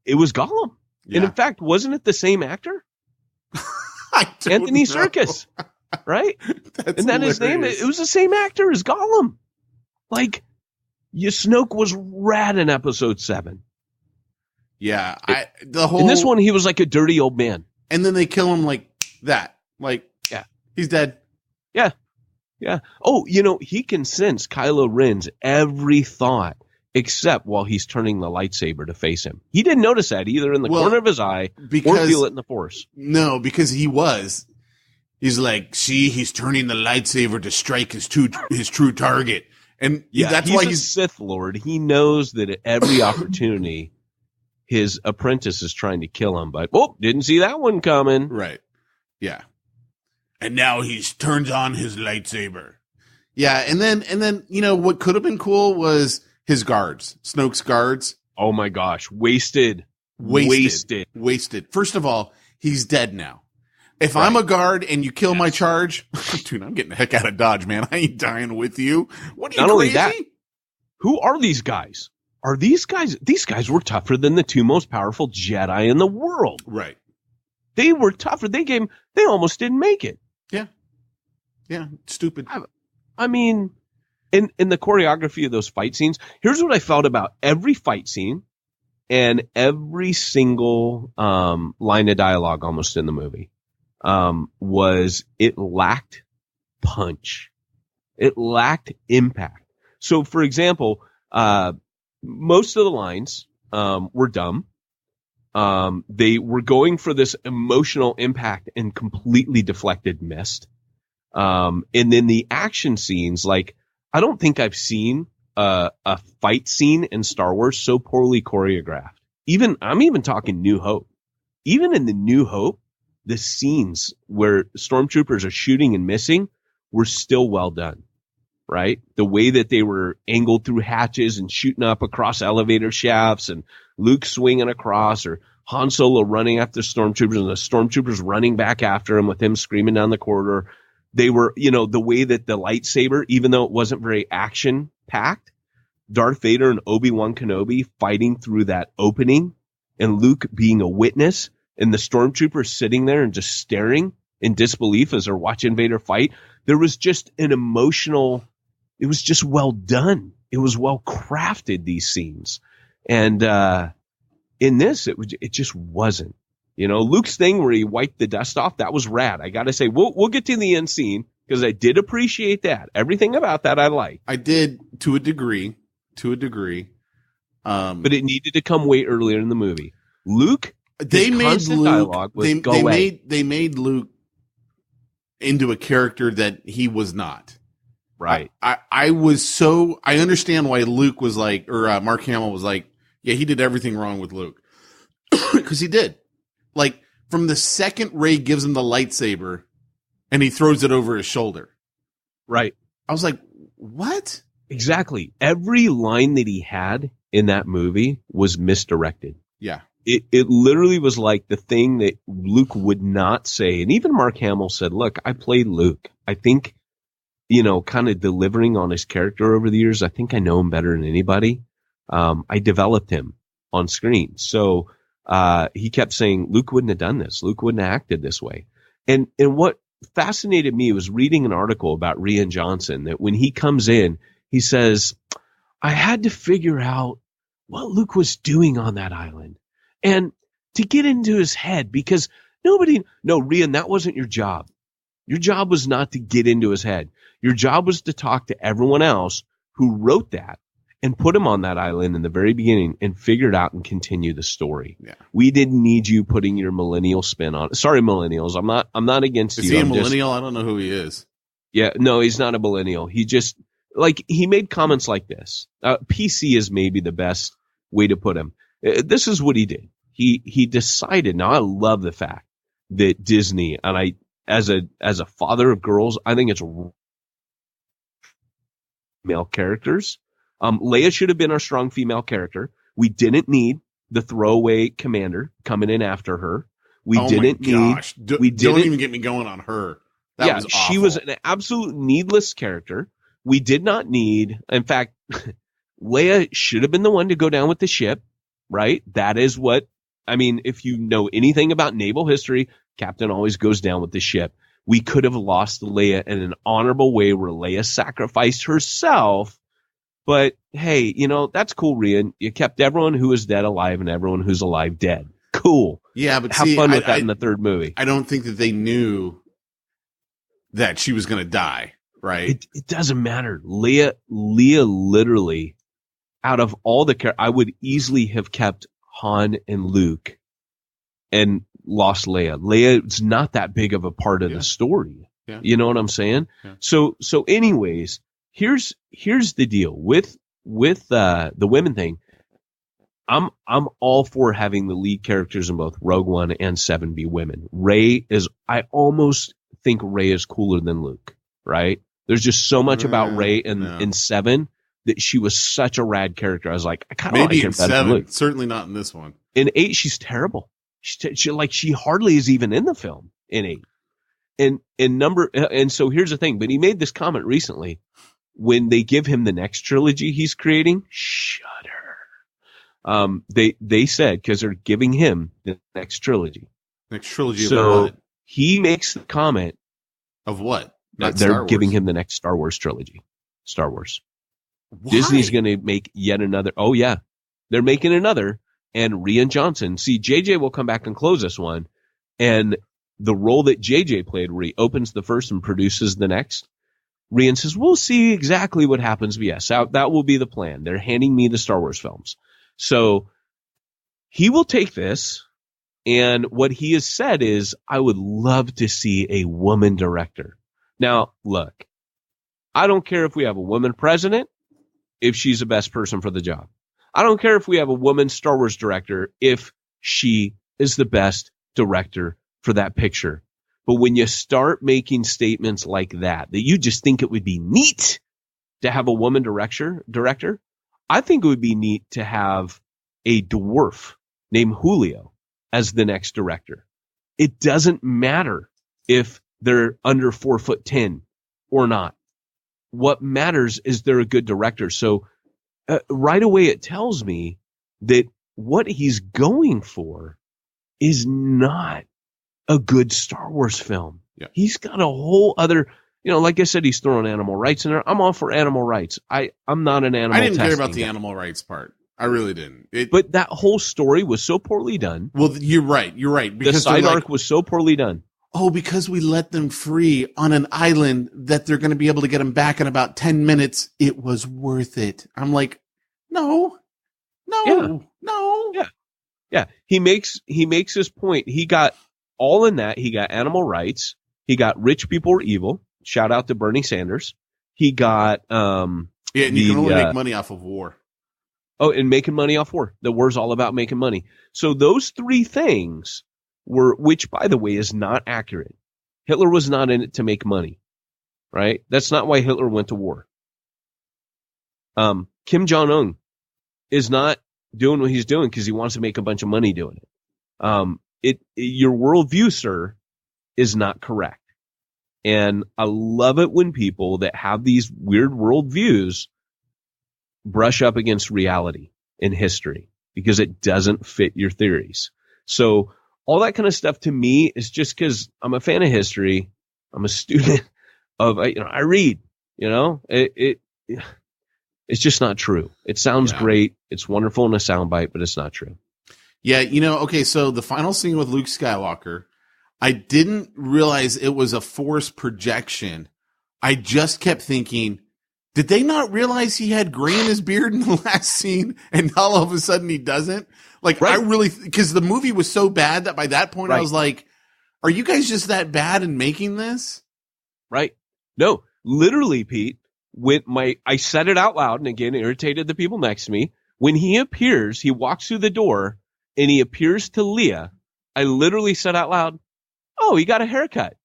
was Gollum. Yeah. And in fact, wasn't it the same actor? Anthony Serkis, right? Isn't that his name? It was the same actor as Gollum. Like, Snoke was rad in episode 7. Yeah. In this one, he was like a dirty old man. And then they kill him like that. Like, yeah, he's dead. Yeah. Yeah. Oh, he can sense Kylo Ren's every thought except while he's turning the lightsaber to face him. He didn't notice that either in the corner of his eye or feel it in the Force. No, because he's like, see, he's turning the lightsaber to strike his true target. And that's why he's a Sith Lord. He knows that at every opportunity his apprentice is trying to kill him, but didn't see that one coming. Right. Yeah. And now he turns on his lightsaber. Yeah, and then what could have been cool was his guards, Snoke's guards. Oh my gosh, wasted. First of all, he's dead now. If I'm a guard and you kill my charge, dude, I'm getting the heck out of Dodge, man. I ain't dying with you. What are you, Not crazy? Only that, who are these guys? These guys were tougher than the 2 most powerful Jedi in the world. Right. They were tougher. They almost didn't make it. Yeah. Yeah. Stupid. I mean, in the choreography of those fight scenes, here's what I felt about every fight scene and every single line of dialogue almost in the movie was it lacked punch. It lacked impact. So, for example, most of the lines were dumb. They were going for this emotional impact and completely deflected missed. And then the action scenes, like, I don't think I've seen a fight scene in Star Wars so poorly choreographed. I'm even talking New Hope. Even in the New Hope, the scenes where stormtroopers are shooting and missing were still well done. Right? The way that they were angled through hatches and shooting up across elevator shafts and Luke swinging across or Han Solo running after stormtroopers and the stormtroopers running back after him with him screaming down the corridor. They were, the way that the lightsaber, even though it wasn't very action packed, Darth Vader and Obi-Wan Kenobi fighting through that opening and Luke being a witness and the stormtroopers sitting there and just staring in disbelief as they're watching Vader fight. There was just an emotional, it was just well done. It was well crafted, these scenes. And in this, it just wasn't. Luke's thing where he wiped the dust off, that was rad. I got to say, we'll get to the end scene because I did appreciate that. Everything about that I liked. I did to a degree. But it needed to come way earlier in the movie. Luke, they made Luke, they made Luke into a character that he was not. Right. I understand why Luke was like, or Mark Hamill was like, yeah, he did everything wrong with Luke. Because he did. Like, from the second Rey gives him the lightsaber and he throws it over his shoulder. Right. I was like, what? Exactly. Every line that he had in that movie was misdirected. Yeah. It literally was like the thing that Luke would not say. And even Mark Hamill said, look, I played Luke. I think, kind of delivering on his character over the years, I think I know him better than anybody. I developed him on screen. So he kept saying, Luke wouldn't have done this. Luke wouldn't have acted this way. And what fascinated me was reading an article about Rian Johnson, that when he comes in, he says, I had to figure out what Luke was doing on that island and to get into his head, because Rian, that wasn't your job. Your job was not to get into his head. Your job was to talk to everyone else who wrote that and put him on that island in the very beginning and figure it out and continue the story. Yeah. We didn't need you putting your millennial spin on it. Sorry, millennials. I'm not against you. Is he a millennial? I don't know who he is. Yeah, no, he's not a millennial. He just, he made comments like this. PC is maybe the best way to put him. This is what he did. He decided. Now, I love the fact that Disney, and as a father of girls, I think it's male characters. Leia should have been our strong female character. We didn't need the throwaway commander coming in after her. Don't even get me going on her. That was awful. She was an absolute needless character. We did not need, in fact, Leia should have been the one to go down with the ship, right? That is what, if you know anything about naval history, Captain always goes down with the ship. We could have lost Leia in an honorable way where Leia sacrificed herself But hey, that's cool, Rian. You kept everyone who is dead alive and everyone who's alive dead. Cool. Yeah, but have fun with that in the third movie. I don't think that they knew that she was going to die, right? It doesn't matter. Leia literally, out of all the characters, I would easily have kept Han and Luke and lost Leia. Leia's not that big of a part of the story. Yeah. You know what I'm saying? Yeah. So anyways, here's the deal with the women thing. I'm all for having the lead characters in both Rogue One and 7 be women. I almost think Rey is cooler than Luke, right? There's just so much about Rey in 7 that she was such a rad character. I was like, I kind of like her better than Luke. Certainly not in this one. In 8, she's terrible. She hardly is even in the film in 8. And so here's the thing, but he made this comment recently when they give him the next trilogy he's creating, shudder. They said, cause they're giving him the next trilogy. Next trilogy so of what? He makes the comment of what? They're giving him the next Star Wars trilogy. Star Wars. Why? Disney's going to make yet another. Oh yeah. They're making another. And Rian Johnson, see, JJ will come back and close this one. And the role that JJ played, where he opens the first and produces the next, Rian says, we'll see exactly what happens. But yes, that will be the plan. They're handing me the Star Wars films. So he will take this. And what he has said is, I would love to see a woman director. Now, look, I don't care if we have a woman president, if she's the best person for the job. I don't care if we have a woman Star Wars director, if she is the best director for that picture. But when you start making statements like that you just think it would be neat to have a woman director, I think it would be neat to have a dwarf named Julio as the next director. It doesn't matter if they're under 4'10" or not. What matters is they're a good director. So right away it tells me that what he's going for is not a good Star Wars film. Yeah. He's got a whole other, like I said, he's throwing animal rights in there. I'm all for animal rights. I'm not an animal. I didn't care about guy. the animal rights part. I really didn't. But that whole story was so poorly done. Well, you're right. Because the side arc was so poorly done. Oh, because we let them free on an island that they're going to be able to get them back in about 10 minutes. It was worth it. I'm like, no. Yeah. He makes his point. He got all in that. He got animal rights. He got rich people are evil. Shout out to Bernie Sanders. He got, and you can only make money off of war. Oh, and making money off war. The war's all about making money. So those 3 things which by the way is not accurate. Hitler was not in it to make money, right? That's not why Hitler went to war. Kim Jong-un is not doing what he's doing because he wants to make a bunch of money doing it. Your worldview, sir, is not correct. And I love it when people that have these weird worldviews brush up against reality in history because it doesn't fit your theories. So all that kind of stuff to me is just because I'm a fan of history. I'm a student of, I read, it's just not true. It sounds great. It's wonderful in a soundbite, but it's not true. Yeah. Okay. So the final scene with Luke Skywalker, I didn't realize it was a force projection. I just kept thinking, did they not realize he had gray in his beard in the last scene and now all of a sudden he doesn't? Like, right. Because the movie was so bad that by that point I was like, are you guys just that bad in making this? Right. No, literally, Pete, I said it out loud and again irritated the people next to me. When he appears, he walks through the door and he appears to Leia. I literally said out loud, oh, he got a haircut.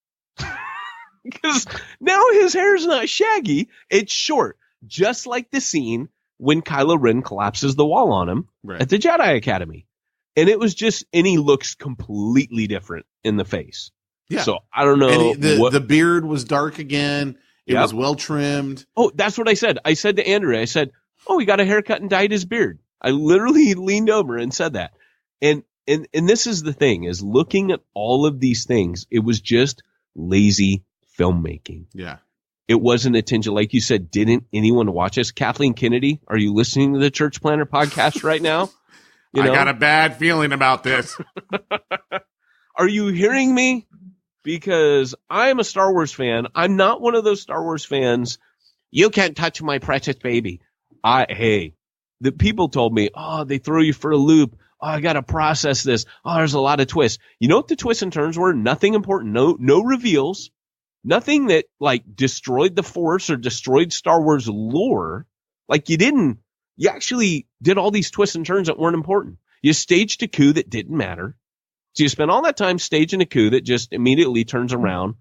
Because now his hair is not shaggy. It's short. Just like the scene when Kylo Ren collapses the wall on him at the Jedi Academy. And it was and he looks completely different in the face. Yeah. So I don't know. And the beard was dark again. It was well trimmed. Oh, that's what I said. I said to Andrew, I said, oh, he got a haircut and dyed his beard. I literally leaned over and said that. And this is the thing, is looking at all of these things, it was just lazy filmmaking. Yeah. It wasn't attention. Like you said, didn't anyone watch us? Kathleen Kennedy, are you listening to the Church Planner podcast right now? I got a bad feeling about this. Are you hearing me? Because I am a Star Wars fan. I'm not one of those Star Wars fans. You can't touch my precious baby. The people told me, oh, they throw you for a loop. Oh, I got to process this. Oh, there's a lot of twists. You know what the twists and turns were? Nothing important. No reveals. Nothing that like destroyed the Force or destroyed Star Wars lore. Like you actually did all these twists and turns that weren't important. You staged a coup that didn't matter. So you spent all that time staging a coup that just immediately turns around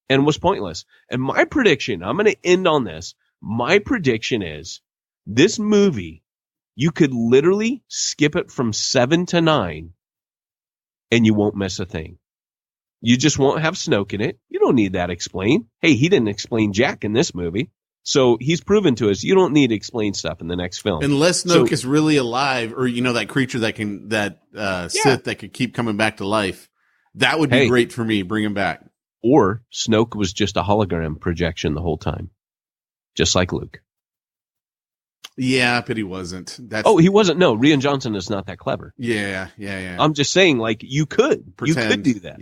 and was pointless. And my prediction, I'm going to end on this. My prediction is this movie, you could literally skip it from 7 to 9 and you won't miss a thing. You just won't have Snoke in it. You don't need that explained. Hey, he didn't explain Jack in this movie. So he's proven to us you don't need to explain stuff in the next film. Unless Snoke is really alive, or that creature Sith that could keep coming back to life. That would be great for me. Bring him back. Or Snoke was just a hologram projection the whole time. Just like Luke. Yeah, but he wasn't. He wasn't. No, Rian Johnson is not that clever. Yeah. I'm just saying, like, you could. Pretend. You could do that.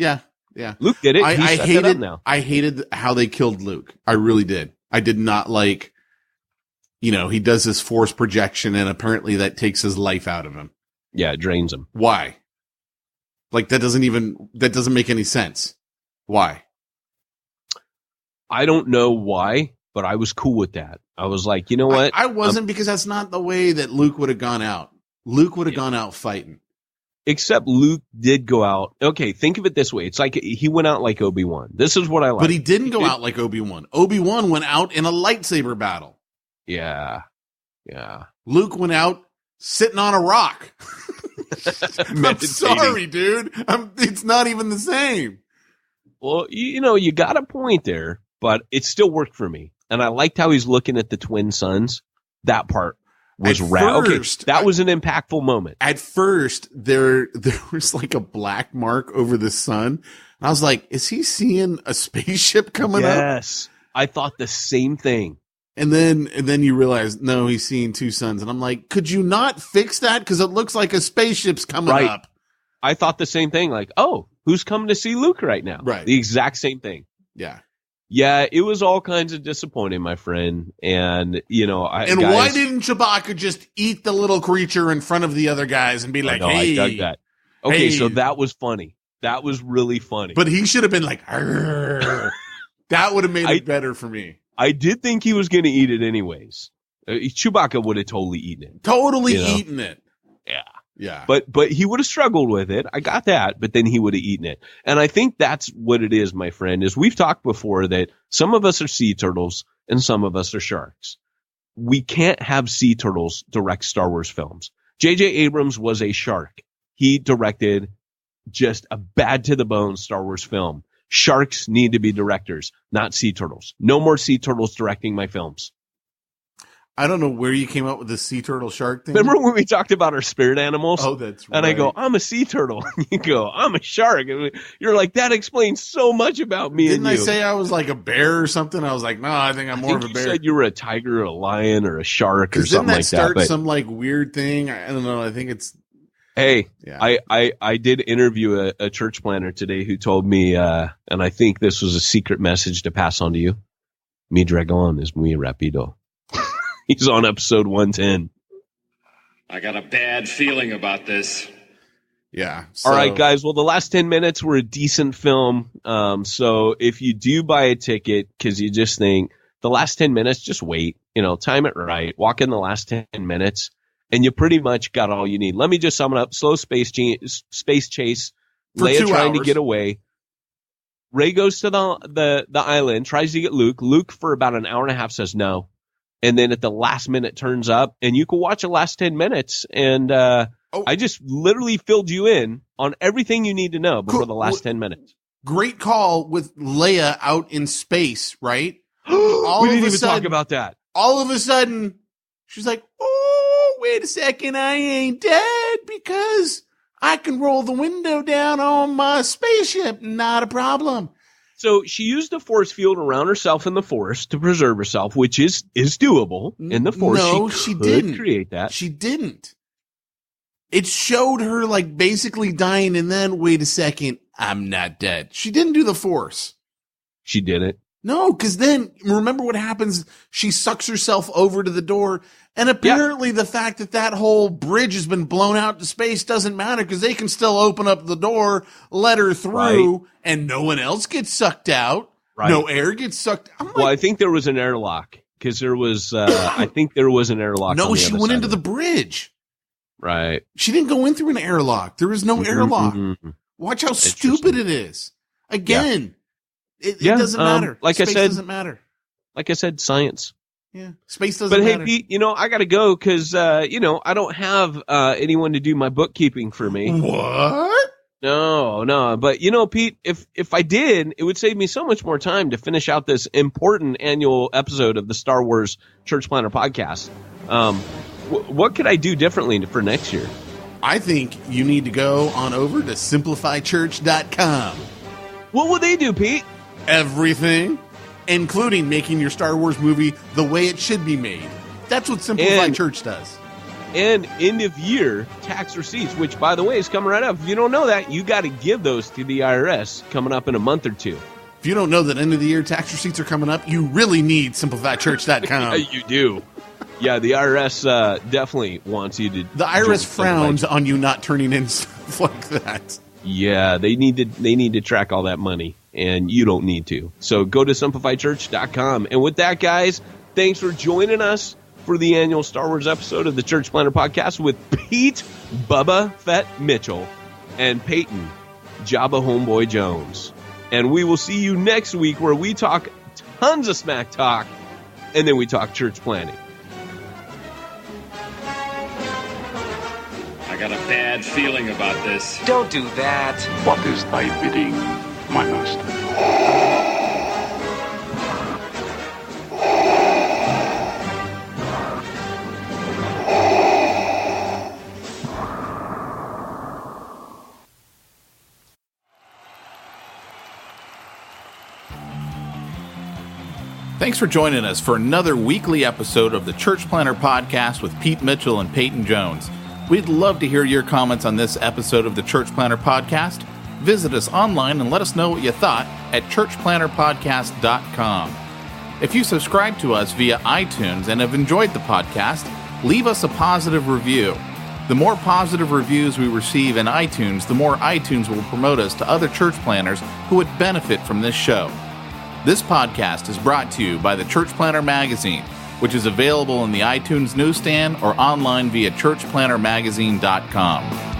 Yeah. Luke did it. I hated how they killed Luke. I really did. I did not like, he does this force projection and apparently that takes his life out of him. Yeah, it drains him. Why? Like that doesn't make any sense. Why? I don't know why, but I was cool with that. I was like, you know what? I wasn't because that's not the way that Luke would have gone out. Luke would have gone out fighting. Except Luke did go out. Okay, think of it this way. It's like he went out like Obi-Wan. This is what I like. But he didn't go out like Obi-Wan. Obi-Wan went out in a lightsaber battle. Yeah. Luke went out sitting on a rock. I'm sorry, dude. It's not even the same. Well, you got a point there, but it still worked for me. And I liked how he's looking at the twin sons. That part was rad. Okay, that was an impactful moment. At first, there was like a black mark over the sun. And I was like, is he seeing a spaceship coming up? Yes. I thought the same thing. And then you realize, no, he's seeing two suns. And I'm like, could you not fix that? Because it looks like a spaceship's coming up. I thought the same thing. Like, oh, who's coming to see Luke right now? Right. The exact same thing. Yeah. Yeah, it was all kinds of disappointing, my friend. And, why didn't Chewbacca just eat the little creature in front of the other guys and be like, hey. I dug that. Okay, so that was funny. That was really funny. But he should have been like, arr. That would have made it better for me. I did think he was going to eat it anyways. Chewbacca would have totally eaten it. Eaten it. Yeah. Yeah. But he would have struggled with it. I got that, but then he would have eaten it. And I think that's what it is, my friend, is we've talked before that some of us are sea turtles and some of us are sharks. We can't have sea turtles direct Star Wars films. J.J. Abrams was a shark. He directed just a bad to the bone Star Wars film. Sharks need to be directors, not sea turtles. No more sea turtles directing my films. I don't know where you came up with the sea turtle shark thing. Remember when we talked about our spirit animals? Oh, that's right. And I go, I'm a sea turtle. And you go, I'm a shark. And you're like, that explains so much about me. Didn't I say I was like a bear or something? I was like, no, I think I'm more of a bear. You said you were a tiger or a lion or a shark or something like that. Didn't that start some like weird thing? I don't know. I think it's. Hey, yeah. I did interview a church planner today who told me, and I think this was a secret message to pass on to you. Mi dragón es muy rápido. He's on episode 110. I got a bad feeling about this. Yeah. All right, guys. Well, the last 10 minutes were a decent film. So if you do buy a ticket because you just think the last 10 minutes, just wait. Time it right. Walk in the last 10 minutes, and you pretty much got all you need. Let me just sum it up. Slow space chase. Leia trying to get away. Rey goes to the island, tries to get Luke. Luke, for about an hour and a half, says no. And then at the last minute turns up, and you can watch the last 10 minutes. And I just literally filled you in on everything you need to know before the last 10 minutes. Great call with Leia out in space, right? We didn't even talk about that. All of a sudden, she's like, oh, wait a second, I ain't dead because I can roll the window down on my spaceship. Not a problem. So she used a force field around herself in the forest to preserve herself, which is doable in the forest. No, she didn't create that. She didn't. It showed her like basically dying, and then wait a second, I'm not dead. She didn't do the force. She didn't. No, because then remember what happens? She sucks herself over to the door, and apparently the fact that whole bridge has been blown out to space doesn't matter because they can still open up the door, let her through, and no one else gets sucked out. Right. No air gets sucked. I think there was an airlock because there was. I think there was an airlock. No, she went into the bridge. Right. She didn't go in through an airlock. There was no airlock. Watch how stupid it is. Again. Yeah. It doesn't matter. Like Space I said, doesn't matter. Like I said, science. Yeah, space doesn't matter. But hey, Pete, I got to go because, I don't have anyone to do my bookkeeping for me. What? No. But, Pete, if I did, it would save me so much more time to finish out this important annual episode of the Star Wars Church Planner podcast. What could I do differently for next year? I think you need to go on over to simplifychurch.com. What will they do, Pete? Everything, including making your Star Wars movie the way it should be made. That's what Simplify Church does. And end of year tax receipts, which, by the way, is coming right up. If you don't know that, you got to give those to the IRS coming up in a month or two. If you don't know that end of the year tax receipts are coming up, you really need simplifychurch.com. Yeah, you do. Yeah, the IRS definitely wants you to. The IRS frowns on you not turning in stuff like that. Yeah, they need to track all that money, and you don't need to. So go to simplifychurch.com. And with that, guys, thanks for joining us for the annual Star Wars episode of the Church Planner Podcast with Pete Bubba Fett Mitchell and Peyton Jabba Homeboy Jones. And we will see you next week where we talk tons of smack talk, and then we talk church planning. I got a bad feeling about this. Don't do that. What is thy bidding, my master? Thanks for joining us for another weekly episode of the Church Planner Podcast with Pete Mitchell and Peyton Jones. We'd love to hear your comments on this episode of the Church Planner Podcast. Visit us online and let us know what you thought at churchplannerpodcast.com. If you subscribe to us via iTunes and have enjoyed the podcast, leave us a positive review. The more positive reviews we receive in iTunes, the more iTunes will promote us to other church planners who would benefit from this show. This podcast is brought to you by the Church Planner Magazine, which is available in the iTunes newsstand or online via churchplannermagazine.com.